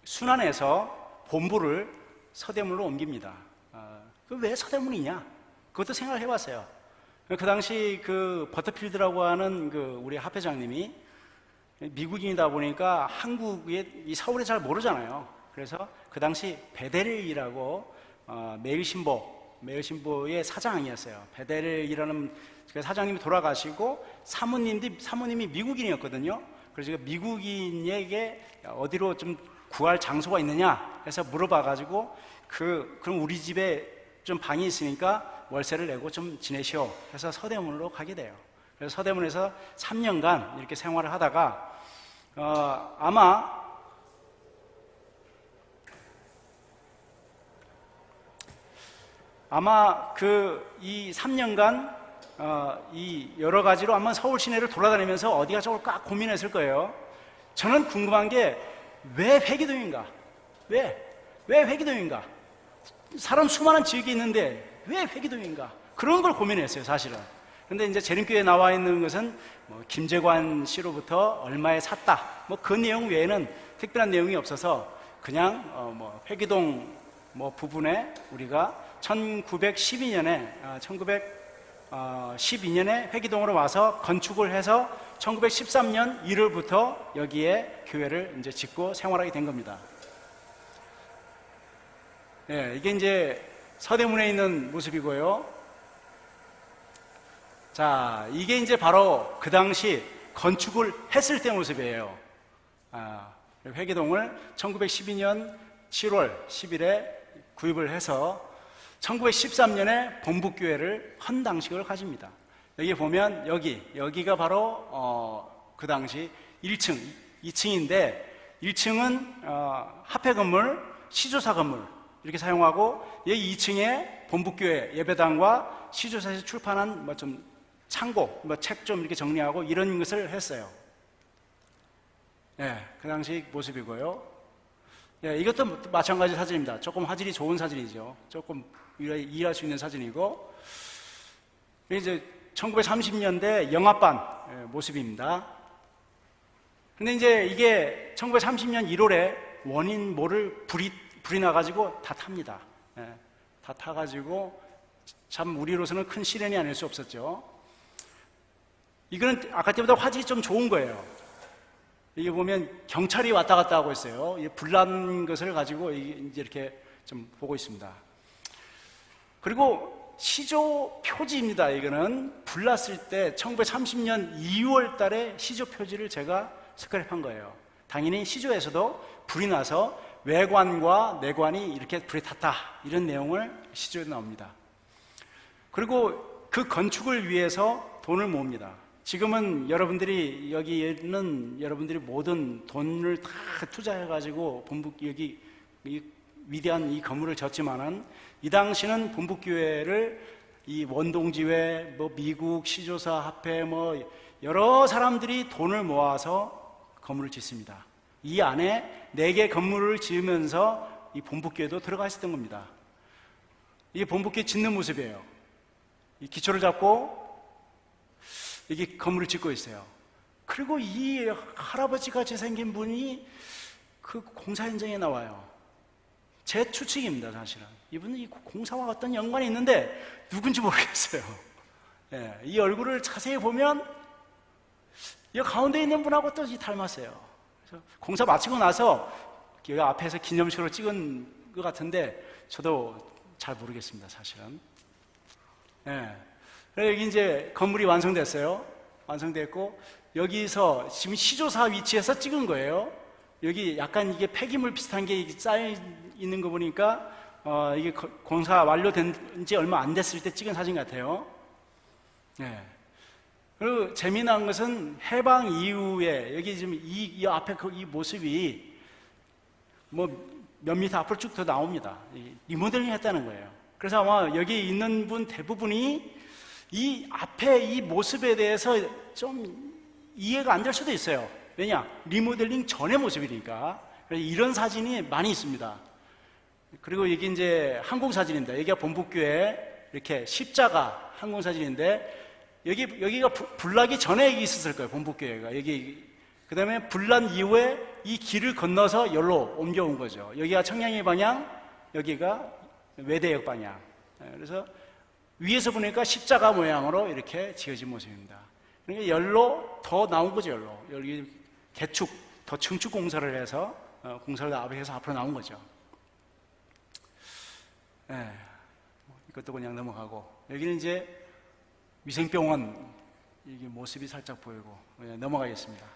순안에서 본부를 서대문으로 옮깁니다. 왜 서대문이냐? 그것도 생각을 해봤어요. 그 당시 그 버터필드라고 하는 그 우리 합회장님이 미국인이다 보니까 한국의 이 서울에 잘 모르잖아요. 그래서 그 당시 베데르이라고 매일신보의 사장이었어요. 베데르이라는 그 사장님이 돌아가시고 사모님이 미국인이었거든요. 그래서 제가 미국인에게 어디로 좀 구할 장소가 있느냐 해서 물어봐가지고 그럼 우리 집에 좀 방이 있으니까 월세를 내고 좀 지내시오 해서 서대문으로 가게 돼요. 그래서 서대문에서 3년간 이렇게 생활을 하다가 아마 이 3년간 이 여러 가지로 아마 서울 시내를 돌아다니면서 어디가 좋을까 고민했을 거예요. 저는 궁금한 게 왜 회기동인가? 왜 회기동인가? 사람 수많은 지역이 있는데 왜 회기동인가? 그런 걸 고민했어요, 사실은. 근데 이제 재림교회에 나와 있는 것은 뭐 김재관 씨로부터 얼마에 샀다, 뭐 그 내용 외에는 특별한 내용이 없어서 그냥 뭐 회기동 뭐 부분에 우리가 1912년에 회기동으로 와서 건축을 해서 1913년 1월부터 여기에 교회를 이제 짓고 생활하게 된 겁니다. 이게 이제 서대문에 있는 모습이고요. 자, 이게 이제 바로 그 당시 건축을 했을 때 모습이에요. 회기동을 1912년 7월 10일에 구입을 해서 1913년에 본부교회를 헌당식을 가집니다. 여기 보면 여기가 바로 그 당시 1층, 2층인데 1층은 합회 건물, 시조사 건물 이렇게 사용하고, 여기 2층에 본부교회 예배당과 시조사에서 출판한 뭐 좀 창고, 뭐 책 좀 이렇게 정리하고 이런 것을 했어요. 그 당시 모습이고요. 이것도 마찬가지 사진입니다. 조금 화질이 좋은 사진이죠. 조금 이해할 수 있는 사진이고, 이제 1930년대 영화반 모습입니다. 근데 이제 이게 1930년 1월에 원인모를 불이 나가지고 다 탑니다. 다 타가지고 참 우리로서는 큰 시련이 아닐 수 없었죠. 이거는 아까 때보다 화질이 좀 좋은 거예요. 이게 보면 경찰이 왔다 갔다 하고 있어요. 불난 것을 가지고 이제 이렇게 좀 보고 있습니다. 그리고 시조 표지입니다. 이거는 불났을 때 1930년 2월 달에 시조 표지를 제가 스크랩한 거예요. 당연히 시조에서도 불이 나서 외관과 내관이 이렇게 불이 탔다, 이런 내용을 시조에 나옵니다. 그리고 그 건축을 위해서 돈을 모읍니다. 지금은 여러분들이 여기 있는 여러분들이 모든 돈을 다 투자해가지고 여기 이 위대한 이 건물을 졌지만은, 이 당시는 본부교회를 이 원동지회, 뭐 미국 시조사 합회, 뭐 여러 사람들이 돈을 모아서 건물을 짓습니다. 이 안에 4개 건물을 지으면서 이 본부교회도 들어가 있었던 겁니다. 이게 본부교회 짓는 모습이에요. 이 기초를 잡고 여기 건물을 짓고 있어요. 그리고 이 할아버지 같이 생긴 분이 그 공사 현장에 나와요. 제 추측입니다, 사실은. 이분은 이 공사와 어떤 연관이 있는데 누군지 모르겠어요. 예, 이 얼굴을 자세히 보면 이 가운데 있는 분하고 또 닮았어요. 그래서 공사 마치고 나서 여기 앞에서 기념식으로 찍은 것 같은데 저도 잘 모르겠습니다, 사실은. 예. 그래서 여기 이제 건물이 완성됐어요. 완성됐고 여기서 지금 시조사 위치에서 찍은 거예요. 여기 약간 이게 폐기물 비슷한 게 쌓여 있는 거 보니까 이게 공사 완료된 지 얼마 안 됐을 때 찍은 사진 같아요. 예. 그리고 재미난 것은 해방 이후에 여기 지금 이 앞에 이 모습이 뭐 몇 미터 앞으로 쭉 더 나옵니다. 리모델링 했다는 거예요. 그래서 아마 여기 있는 분 대부분이 이 앞에 이 모습에 대해서 좀 이해가 안 될 수도 있어요. 왜냐? 리모델링 전의 모습이니까. 그래서 이런 사진이 많이 있습니다. 그리고 이게 이제 항공사진입니다. 여기가 본북교회 이렇게 십자가 항공사진인데 여기가 불나기 전에 여기 있었을 거예요. 본북교회가. 여기 그 다음에 불난 이후에 이 길을 건너서 여기로 옮겨온 거죠. 여기가 청량리 방향, 여기가 외대역 방향. 그래서 위에서 보니까 십자가 모양으로 이렇게 지어진 모습입니다. 그러니까 열로 더 나온 거죠, 열로. 여기 개축, 더 증축 공사를 해서, 공사를 해서 앞으로 나온 거죠. 예, 이것도 그냥 넘어가고. 여기는 이제 위생병원, 이게 모습이 살짝 보이고, 넘어가겠습니다.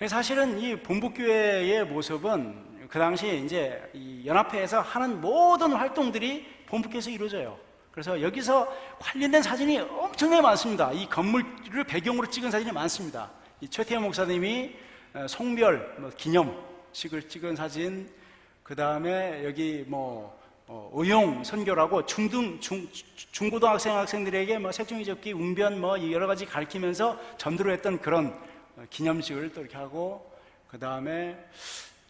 사실은 이 본북교회의 모습은 그 당시에 이제 이 연합회에서 하는 모든 활동들이 본북교회에서 이루어져요. 그래서 여기서 관련된 사진이 엄청나게 많습니다. 이 건물을 배경으로 찍은 사진이 많습니다. 이 최태현 목사님이 송별 기념식을 찍은 사진, 그 다음에 여기 의용 선교라고 중고등학생 학생들에게 생존기 접기, 웅변 여러 가지 가르치면서 전도를 했던 그런 기념식을 또 이렇게 하고, 그 다음에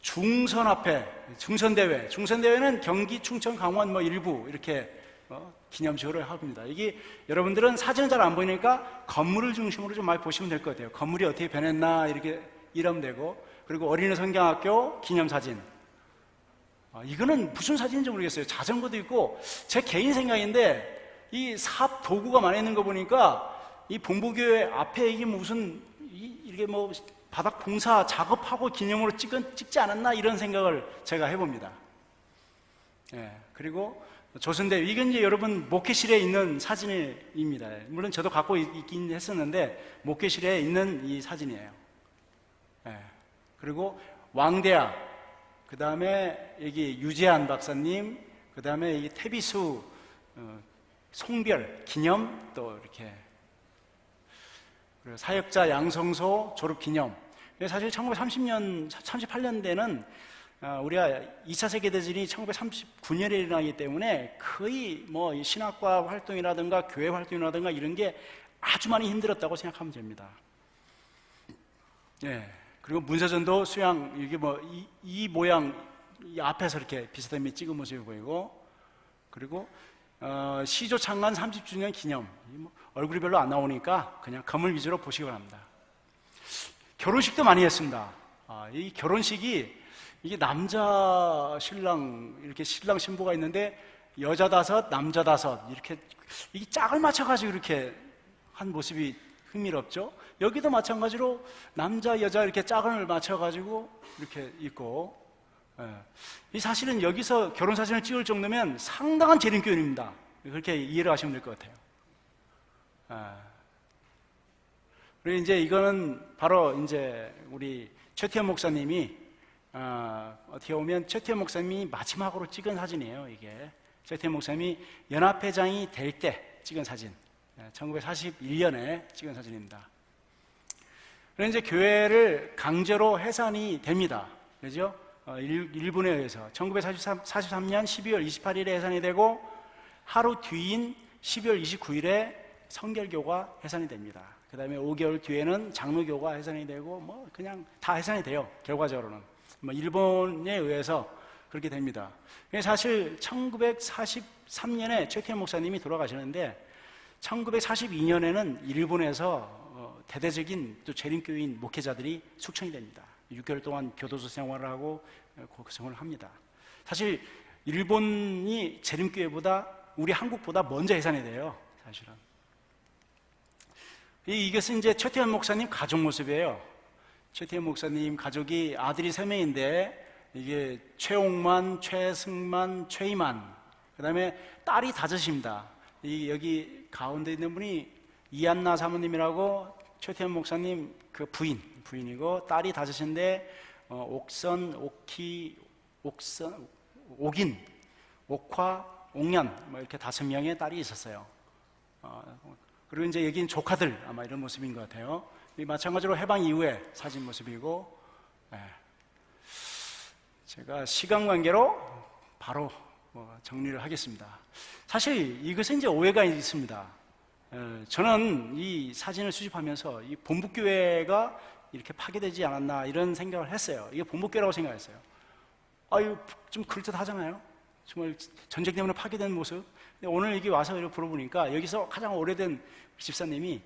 중선합회, 중선대회는 경기, 충청, 강원 일부 이렇게 기념식으로 합니다. 이게 여러분들은 사진은 잘 안 보이니까 건물을 중심으로 좀 많이 보시면 될 것 같아요. 건물이 어떻게 변했나 이렇게 이러면 되고, 그리고 어린이 성경학교 기념사진. 이거는 무슨 사진인지 모르겠어요. 자전거도 있고, 제 개인 생각인데 이 사업 도구가 많이 있는 거 보니까 이 본부교회 앞에 이게 무슨 이게 바닥 공사 작업하고 기념으로 찍지 않았나 이런 생각을 제가 해봅니다. 예, 그리고 조선대, 이건 이제 여러분 목회실에 있는 사진입니다. 물론 저도 갖고 있긴 했었는데 목회실에 있는 이 사진이에요. 예, 그리고 왕대학, 그 다음에 여기 유재한 박사님, 그 다음에 이 태비수 송별 기념, 또 이렇게 사역자 양성소 졸업 기념. 사실 1938년대는 우리가 2차 세계대전이 1939년에 일어나기 때문에 거의 신학과 활동이라든가 교회 활동이라든가 이런 게 아주 많이 힘들었다고 생각하면 됩니다. 예. 그리고 문서전도 수양, 이게 이 모양, 이 앞에서 이렇게 비스듬히 찍은 모습이 보이고, 그리고 시조 창간 30주년 기념. 얼굴이 별로 안 나오니까 그냥 건물 위주로 보시기 바랍니다. 결혼식도 많이 했습니다. 이 결혼식이 이게 남자 신랑, 이렇게 신랑 신부가 있는데 여자 5, 남자 5 이렇게 이 짝을 맞춰가지고 이렇게 한 모습이 흥미롭죠. 여기도 마찬가지로 남자 여자 이렇게 짝을 맞춰가지고 이렇게 있고, 이 사실은 여기서 결혼 사진을 찍을 정도면 상당한 재림교인입니다. 그렇게 이해를 하시면 될 것 같아요. 그리고 이제 이거는 바로 이제 우리 최태현 목사님이 어떻게 보면 최태현 목사님이 마지막으로 찍은 사진이에요. 이게 최태현 목사님이 연합회장이 될 때 찍은 사진, 1941년에 찍은 사진입니다. 그래서 이제 교회를 강제로 해산이 됩니다. 그죠? 일본에 의해서 1943년 12월 28일에 해산이 되고 하루 뒤인 12월 29일에 성결교가 해산이 됩니다. 그 다음에 5개월 뒤에는 장로교가 해산이 되고 그냥 다 해산이 돼요. 결과적으로는 일본에 의해서 그렇게 됩니다. 사실 1943년에 최태현 목사님이 돌아가시는데 1942년에는 일본에서 대대적인 또 재림교인 목회자들이 숙청이 됩니다. 6개월 동안 교도소 생활을 하고 그 생활을 합니다. 사실 일본이 재림교회보다 우리 한국보다 먼저 해산이 돼요. 사실은 이것은 이제 최태원 목사님 가족 모습이에요. 최태원 목사님 가족이 아들이 3명인데 이게 최옥만, 최승만, 최희만, 그 다음에 딸이 5입니다. 여기 가운데 있는 분이 이한나 사모님이라고 최태원 목사님 그 부인이고, 딸이 5인데 옥선, 옥희, 옥선, 옥인, 옥화, 옥년 뭐 이렇게 5명의 딸이 있었어요. 그리고 이제 여기는 조카들 아마 이런 모습인 것 같아요. 마찬가지로 해방 이후에 사진 모습이고, 제가 시간 관계로 바로 정리를 하겠습니다. 사실 이것은 이제 오해가 있습니다. 저는 이 사진을 수집하면서 이 본부교회가 이렇게 파괴되지 않았나 이런 생각을 했어요. 이게 본부교회라고 생각했어요. 이거 좀 그럴듯하잖아요. 정말 전쟁 때문에 파괴된 모습. 근데 오늘 여기 와서 물어보니까 여기서 가장 오래된 집사님이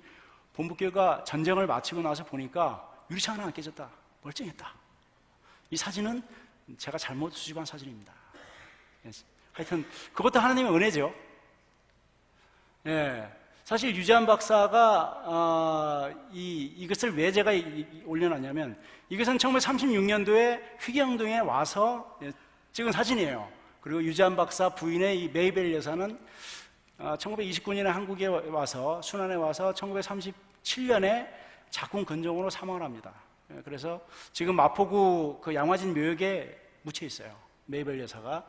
본부교회가 전쟁을 마치고 나서 보니까 유리창 하나 안 깨졌다. 멀쩡했다. 이 사진은 제가 잘못 수집한 사진입니다. 하여튼 그것도 하나님의 은혜죠. 사실 유재한 박사가 이것을 왜 제가 올려놨냐면, 이것은 1936년도에 휘경동에 와서 찍은 사진이에요. 그리고 유재한 박사 부인의 이 메이벨 여사는 1929년에 한국에 와서, 순안에 와서 1937년에 작군 근종으로 사망을 합니다. 그래서 지금 마포구 그 양화진 묘역에 묻혀 있어요, 메이벨 여사가.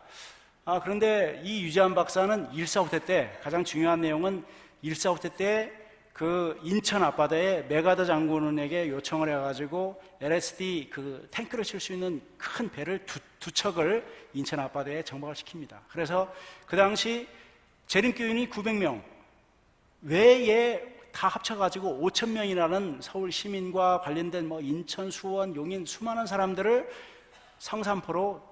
그런데 이 유재한 박사는 1.4후 때, 가장 중요한 내용은 1.4후 때 그 인천 앞바다에 메가더 장군에게 요청을 해가지고 LSD 그 탱크를 칠 수 있는 큰 배를 두 척을 인천 앞바다에 정박을 시킵니다. 그래서 그 당시 재림교인이 900명 외에 다 합쳐가지고 5,000명이라는 서울 시민과 관련된 인천, 수원, 용인 수많은 사람들을 성산포로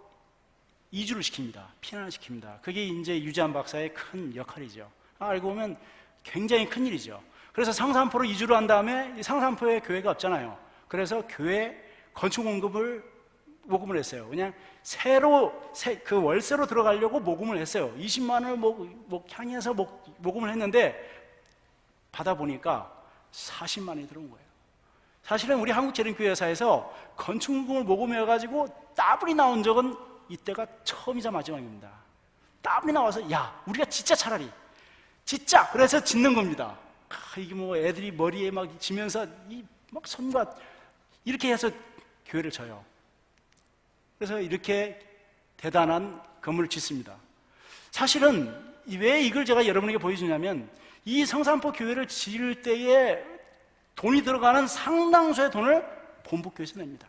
이주를 시킵니다. 피난을 시킵니다. 그게 이제 유재한 박사의 큰 역할이죠. 알고 보면 굉장히 큰 일이죠. 그래서 성산포로 이주를 한 다음에 성산포에 교회가 없잖아요. 그래서 교회 건축 모금을 했어요. 그냥 그 월세로 들어가려고 모금을 했어요. 20만 원을 향해서 모금을 했는데 받아보니까 40만 원이 들어온 거예요. 사실은 우리 한국재림교회사에서 건축 모금해가지고 따블이 나온 적은 이때가 처음이자 마지막입니다. 따블이 나와서 야, 우리가 진짜 차라리 진짜 그래서 짓는 겁니다. 이게 애들이 머리에 막 지면서 막 손과 이렇게 해서 교회를 져요. 그래서 이렇게 대단한 건물을 짓습니다. 사실은 왜 이걸 제가 여러분에게 보여주냐면, 이 성산포 교회를 지을 때에 돈이 들어가는 상당수의 돈을 본부교회에서 냅니다.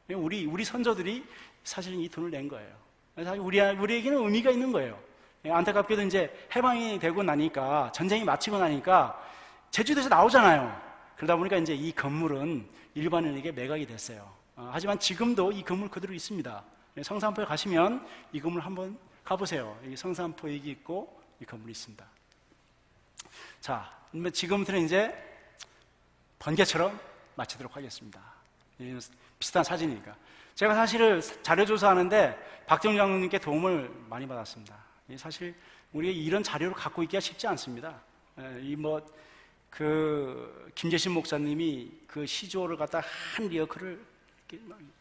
우리 선조들이 사실은 이 돈을 낸 거예요. 사실 우리에게는 의미가 있는 거예요. 안타깝게도 이제 해방이 되고 나니까, 전쟁이 마치고 나니까 제주도에서 나오잖아요. 그러다 보니까 이제 이 건물은 일반인에게 매각이 됐어요. 하지만 지금도 이 건물 그대로 있습니다. 성산포에 가시면 이 건물 한번 가보세요. 이 성산포 여기 있고 이 건물이 있습니다. 자, 지금부터는 이제 번개처럼 마치도록 하겠습니다. 비슷한 사진이니까. 제가 사실 자료조사하는데 박정희 장로님께 도움을 많이 받았습니다. 사실 우리가 이런 자료를 갖고 있기가 쉽지 않습니다. 김재신 목사님이 그 시조를 갖다 한 리어크를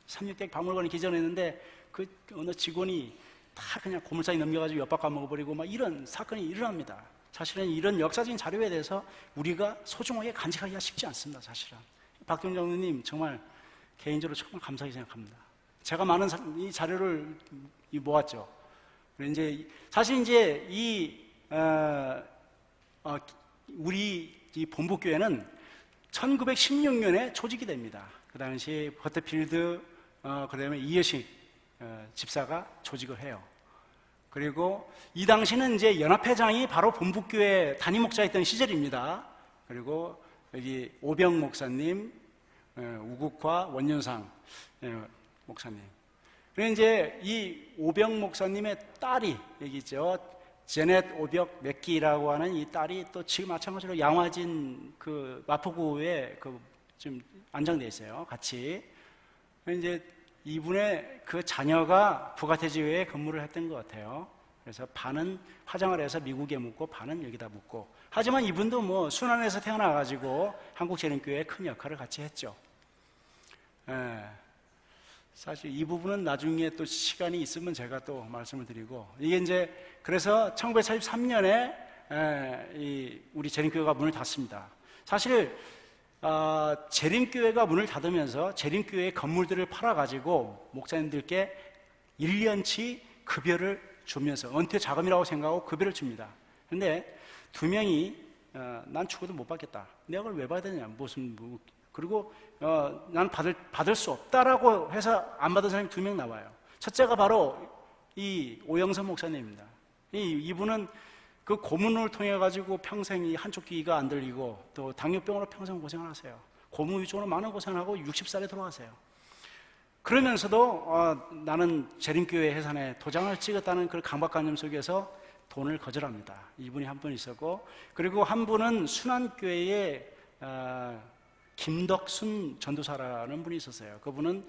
36대 박물관에 기전했는데 그 어느 직원이 다 그냥 고물상에 넘겨가지고 엿밥 까먹어버리고 막 이런 사건이 일어납니다. 사실은 이런 역사적인 자료에 대해서 우리가 소중하게 간직하기가 쉽지 않습니다. 사실은 박정희 장로님 정말 개인적으로 정말 감사하게 생각합니다. 제가 많은 이 자료를 모았죠. 사실 이제 우리 이 본부교회는 1916년에 조직이 됩니다. 그 당시 버터필드, 그 다음에 이여식 집사가 조직을 해요. 그리고 이 당시는 이제 연합회장이 바로 본부교회 담임 목사였던 시절입니다. 그리고 여기 오병 목사님, 우국화, 원윤상 목사님. 그리고 이제 이 오병 목사님의 딸이 여기 있죠. 제넷 오벽 맥기라고 하는 이 딸이 또 지금 마찬가지로 양화진 그 마포구의 그 좀 안정돼 있어요. 같이. 이제 이분의 그 자녀가 부가태지회에 근무를 했던 것 같아요. 그래서 반은 화장을 해서 미국에 묻고 반은 여기다 묻고. 하지만 이분도 뭐 순환에서 태어나가지고 한국재림교회에 큰 역할을 같이 했죠. 사실 이 부분은 나중에 또 시간이 있으면 제가 또 말씀을 드리고, 이게 이제 그래서 1943년에 우리 재림교회가 문을 닫습니다. 사실 재림교회가 문을 닫으면서 재림교회의 건물들을 팔아가지고 목사님들께 1년치 급여를 주면서 은퇴 자금이라고 생각하고 급여를 줍니다. 그런데 두 명이 난 죽어도 못 받겠다. 내가 그걸 왜 받아야 되냐. 그리고 난 받을 수 없다라고 해서 안 받은 사람이 두 명 나와요. 첫째가 바로 이 오영선 목사님입니다. 이분은 그 고문을 통해 가지고 평생 이 한쪽 귀가 안 들리고 또 당뇨병으로 평생 고생을 하세요. 고문 위쪽으로 많은 고생을 하고 60살에 돌아가세요. 그러면서도 나는 재림교회 해산에 도장을 찍었다는 그 강박관념 속에서 돈을 거절합니다. 이분이 한 분 있었고, 그리고 한 분은 순환교회에 김덕순 전도사라는 분이 있었어요. 그분은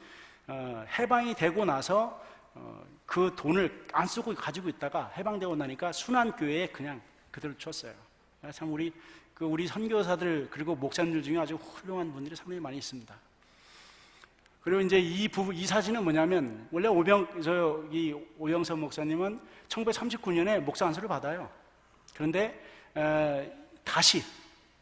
해방이 되고 나서 그 돈을 안 쓰고 가지고 있다가 해방되고 나니까 순환교회에 그냥 그대로 줬어요. 참 우리 선교사들 그리고 목사님들 중에 아주 훌륭한 분들이 상당히 많이 있습니다. 그리고 이제 이 사진은 뭐냐면, 원래 이 오영선 목사님은 1939년에 목사 안수를 받아요. 그런데 다시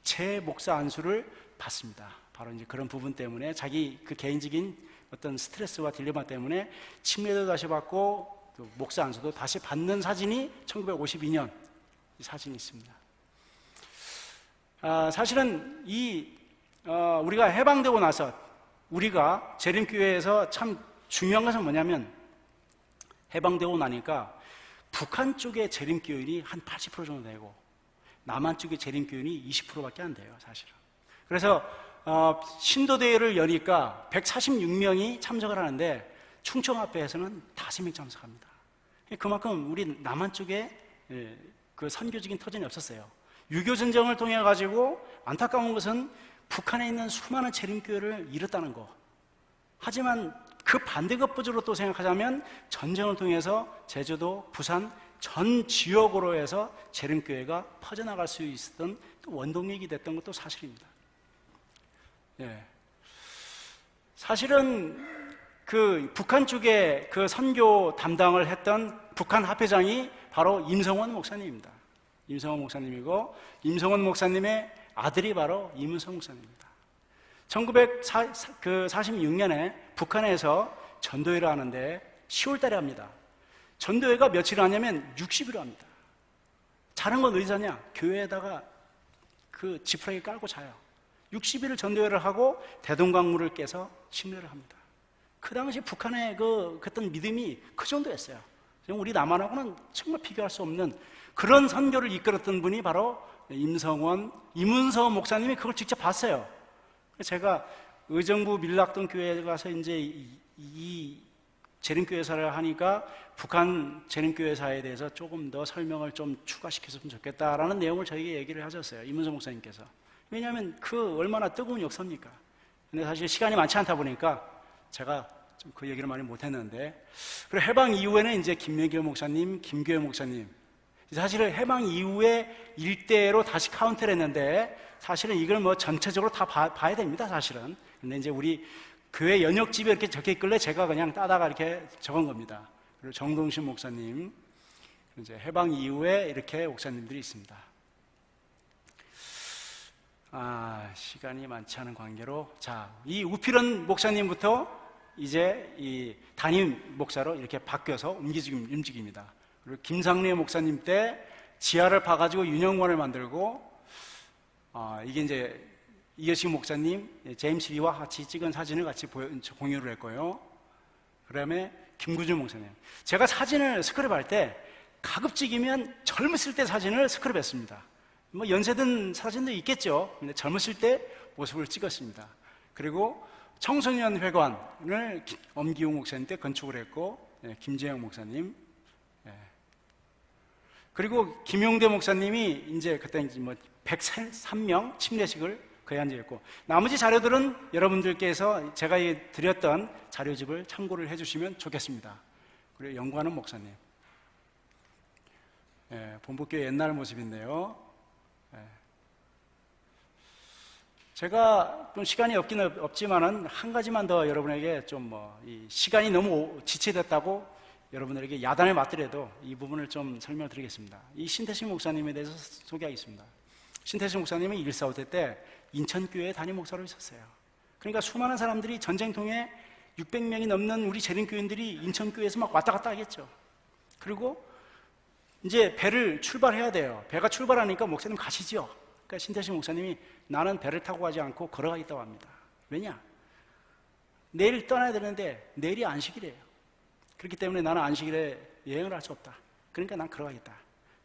재목사 안수를 받습니다. 바로 이제 그런 부분 때문에 자기 그 개인적인 어떤 스트레스와 딜레마 때문에 침례도 다시 받고 또 목사 안수도 다시 받는 사진이 1952년 이 사진이 있습니다. 사실은 우리가 해방되고 나서 우리가 재림교회에서 참 중요한 것은 뭐냐면, 해방되고 나니까 북한 쪽의 재림교인이 한 80% 정도 되고 남한 쪽의 재림교인이 20%밖에 안 돼요, 사실은. 그래서 신도대회를 여니까 146명이 참석을 하는데 충청합회에서는 5명 참석합니다. 그만큼 우리 남한 쪽에 그 선교적인 터전이 없었어요. 6.25 전쟁을 통해 가지고 안타까운 것은 북한에 있는 수많은 재림교회를 잃었다는 거. 하지만 그 반대급부적으로 또 생각하자면 전쟁을 통해서 제주도, 부산 전 지역으로 해서 재림교회가 퍼져나갈 수 있었던 또 원동력이 됐던 것도 사실입니다. 사실은 그 북한 쪽에 그 선교 담당을 했던 북한 합회장이 바로 임성원 목사님입니다. 임성원 목사님이고, 임성원 목사님의 아들이 바로 이문성 목사님입니다. 1946년에 북한에서 전도회를 하는데 10월 달에 합니다. 전도회가 며칠 하냐면 60일 합니다. 자는 건 어디서 자냐? 교회에다가 그 지푸라기 깔고 자요. 60일을 전도회를 하고 대동강물을 깨서 침례를 합니다. 그 당시 북한의 그 어떤 믿음이 그 정도였어요. 우리 남한하고는 정말 비교할 수 없는 그런 선교를 이끌었던 분이 바로 이문서 목사님이 그걸 직접 봤어요. 제가 의정부 밀락동 교회에 가서 이제 이 재림교회사를 하니까 북한 재림교회사에 대해서 조금 더 설명을 좀 추가시켰으면 좋겠다라는 내용을 저에게 얘기를 하셨어요. 이문서 목사님께서. 왜냐하면 그 얼마나 뜨거운 역사입니까? 근데 사실 시간이 많지 않다 보니까 제가 좀 그 얘기를 많이 못했는데, 그리고 해방 이후에는 이제 김명교 목사님, 김교회 목사님, 사실은 해방 이후에 일대로 다시 카운트를 했는데 사실은 이걸 뭐 전체적으로 다 봐야 됩니다, 사실은. 근데 이제 우리 교회 연역집에 이렇게 적혀 있길래 제가 그냥 따다가 이렇게 적은 겁니다. 그리고 정동신 목사님, 이제 해방 이후에 이렇게 목사님들이 있습니다. 시간이 많지 않은 관계로, 이 우필원 목사님부터 이제 이 담임 목사로 이렇게 바뀌어서 움직입니다. 그리고 김상래 목사님 때 지하를 파가지고 윤영관을 만들고, 이게 이제 이여식 목사님, 제임스 리와 같이 찍은 사진을 같이 공유를 했고요. 그 다음에 김구준 목사님. 제가 사진을 스크랩할 때 가급적이면 젊었을 때 사진을 스크랩했습니다. 뭐 연세든 사진도 있겠죠. 근데 젊었을 때 모습을 찍었습니다. 그리고 청소년 회관을 엄기용 목사님 때 건축을 했고, 김재영 목사님, 그리고 김용대 목사님이 이제 그때 이제 뭐 103명 침례식을 거의 앉아있고, 나머지 자료들은 여러분들께서 제가 드렸던 자료집을 참고를 해주시면 좋겠습니다. 그리고 연구하는 목사님, 본부교회 옛날 모습인데요. 제가 좀 시간이 없긴 없지만은 한 가지만 더 여러분에게 좀 이 시간이 너무 지체됐다고 여러분들에게 야단을 맞더라도 이 부분을 좀 설명드리겠습니다. 이 신태식 목사님에 대해서 소개하겠습니다. 신태식 목사님은 1.4.5대 때 인천교회 담임 목사로 있었어요. 그러니까 수많은 사람들이 전쟁통에 600명이 넘는 우리 재림교인들이 인천교회에서 막 왔다 갔다 하겠죠. 그리고 이제 배를 출발해야 돼요. 배가 출발하니까 목사님 가시죠. 그러니까 신태식 목사님이 나는 배를 타고 가지 않고 걸어가겠다고 합니다. 왜냐? 내일 떠나야 되는데 내일이 안식일이에요. 그렇기 때문에 나는 안식일에 여행을 할 수 없다. 그러니까 난 걸어가겠다.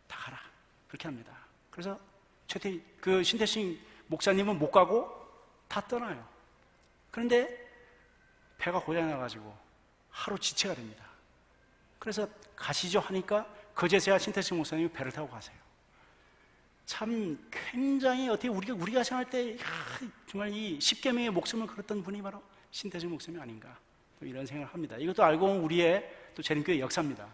다 가라. 그렇게 합니다. 그래서 신태식 목사님은 못 가고 다 떠나요. 그런데 배가 고장나가지고 하루 지체가 됩니다. 그래서 가시죠 하니까 그제서야 신태식 목사님이 배를 타고 가세요. 참 굉장히 어떻게 우리가 생각할 때 정말 이 10계명의 목숨을 걸었던 분이 바로 신태식 목사님이 아닌가, 또 이런 생각을 합니다. 이것도 알고 보면 우리의 또 재림교회 역사입니다.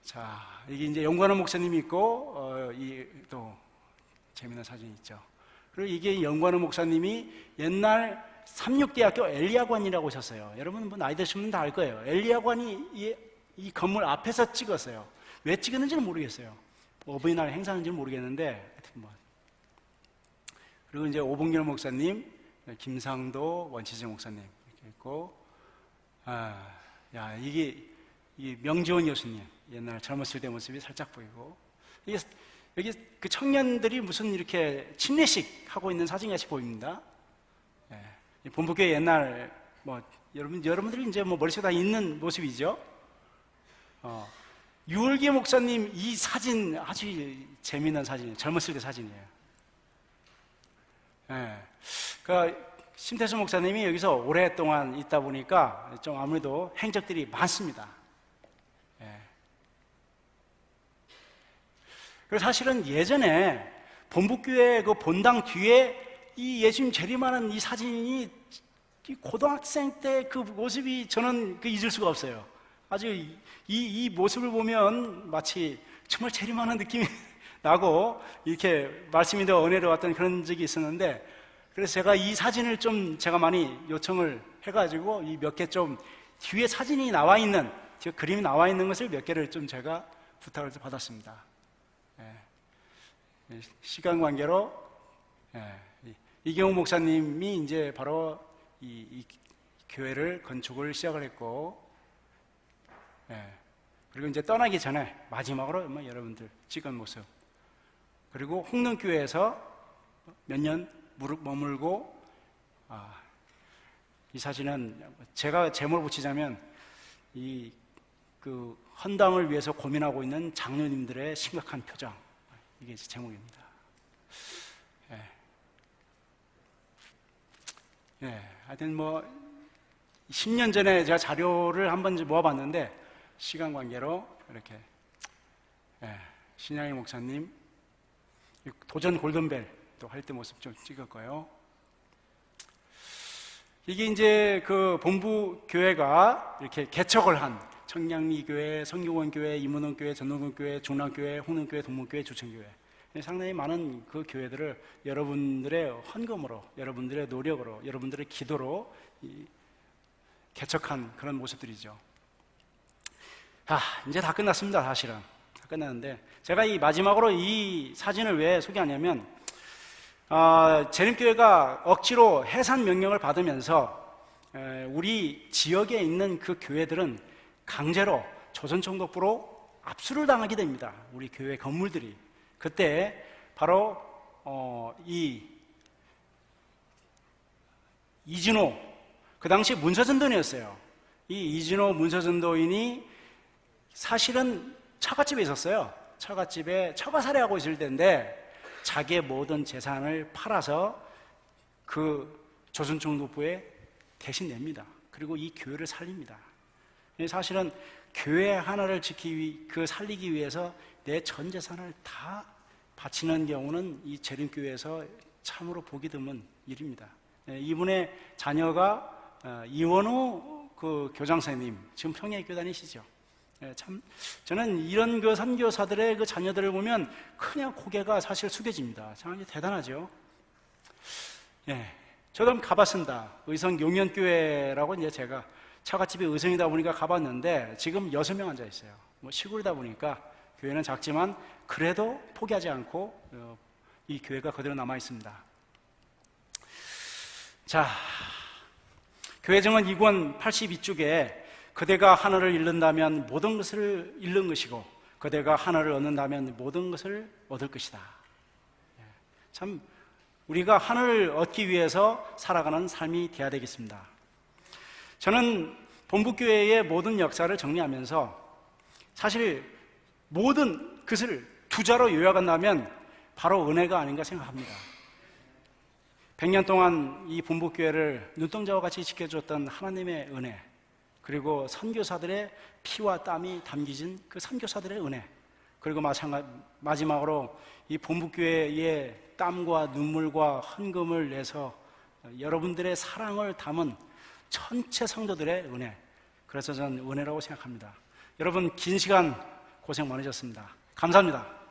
자, 이게 이제 연구하는 목사님이 있고 이 또 재미있는 사진이 있죠. 그리고 이게 연구하는 목사님이 옛날 삼육대학교 엘리야관이라고 오셨어요. 여러분 뭐 나이 드시면 다 알 거예요. 엘리야관이 이 건물 앞에서 찍었어요. 왜 찍었는지는 모르겠어요. 어버이날 행사인지는 모르겠는데 하여튼 뭐. 그리고 이제 오봉열 목사님, 김상도 원치재 목사님 이렇게 있고, 이게 이 명지원 교수님 옛날 젊었을 때 모습이 살짝 보이고, 여기 그 청년들이 무슨 이렇게 침례식 하고 있는 사진 같이 보입니다. 본부교회 옛날 뭐 여러분들이 이제 뭐 머릿속에 다 있는 모습이죠. 유월기 목사님 이 사진 아주 재미있는 사진이에요. 젊었을 때 사진이에요. 그러니까 신태수 목사님이 여기서 오랫동안 있다 보니까 좀 아무래도 행적들이 많습니다. 그리고 사실은 예전에 본부교회 그 본당 뒤에 이 예수님 재림하는 이 사진이 고등학생 때 그 모습이 저는 잊을 수가 없어요. 아주 이 모습을 보면 마치 정말 재림하는 느낌이 나고 이렇게 말씀이 더 은혜로웠던 그런 적이 있었는데, 그래서 제가 이 사진을 좀 제가 많이 요청을 해가지고 이 몇 개 좀 뒤에 사진이 나와 있는, 뒤에 그림이 나와 있는 것을 몇 개를 좀 제가 부탁을 받았습니다. 시간 관계로 이경우 목사님이 이제 바로 이 교회를 건축을 시작을 했고, 그리고 이제 떠나기 전에 마지막으로 여러분들 찍은 모습, 그리고 홍릉교회에서 몇 년 머물고, 이 사진은 제가 제목을 붙이자면 그 헌당을 위해서 고민하고 있는 장로님들의 심각한 표정, 이게 제목입니다. 하여튼 뭐 10년 전에 제가 자료를 한번 모아봤는데 시간 관계로 이렇게 신양희 목사님 도전 골든벨 또 할 때 모습 좀 찍었고요. 이게 이제 그 본부 교회가 이렇게 개척을 한 청량리교회, 성교원교회, 이문원교회, 전동군교회, 중랑교회, 홍릉교회, 동문교회, 주천교회, 상당히 많은 그 교회들을 여러분들의 헌금으로, 여러분들의 노력으로, 여러분들의 기도로 개척한 그런 모습들이죠. 이제 다 끝났습니다. 사실은 다 끝났는데, 제가 이 마지막으로 이 사진을 왜 소개하냐면, 재림교회가 억지로 해산 명령을 받으면서 우리 지역에 있는 그 교회들은 강제로 조선총독부로 압수를 당하게 됩니다. 우리 교회 건물들이. 그때 바로 이진호, 그 당시 문서전도인이었어요. 이 이진호 문서전도인이 사실은 처갓집에 있었어요. 처갓집에 처가살이하고 있을 때인데 자기의 모든 재산을 팔아서 그 조선총독부에 대신 냅니다. 그리고 이 교회를 살립니다. 사실은 교회 하나를 살리기 위해서 내 전 재산을 다 바치는 경우는 이 재림교회에서 참으로 보기 드문 일입니다. 이분의 자녀가 이원우 그 교장선생님, 지금 평양학교 다니시죠? 참 저는 이런 그 선교사들의 그 자녀들을 보면 그냥 고개가 사실 숙여집니다. 참 대단하죠. 저도 한번 가봤습니다. 의성 용현교회라고 이제 제가 처갓집이 의성이다 보니까 가봤는데 지금 6명 앉아 있어요. 뭐 시골이다 보니까 교회는 작지만 그래도 포기하지 않고 이 교회가 그대로 남아 있습니다. 자, 교회정은 2권 82쪽에 그대가 하늘을 잃는다면 모든 것을 잃는 것이고 그대가 하늘을 얻는다면 모든 것을 얻을 것이다. 참 우리가 하늘을 얻기 위해서 살아가는 삶이 되어야 되겠습니다. 저는 본부교회의 모든 역사를 정리하면서 사실 모든 것을 두 자로 요약한다면 바로 은혜가 아닌가 생각합니다. 100년 동안 이 본부교회를 눈동자와 같이 지켜줬던 하나님의 은혜, 그리고 선교사들의 피와 땀이 담겨진 그 선교사들의 은혜, 그리고 마지막으로 이 본부교회의 땀과 눈물과 헌금을 내서 여러분들의 사랑을 담은 전체 성도들의 은혜, 그래서 저는 은혜라고 생각합니다. 여러분 긴 시간 고생 많으셨습니다. 감사합니다.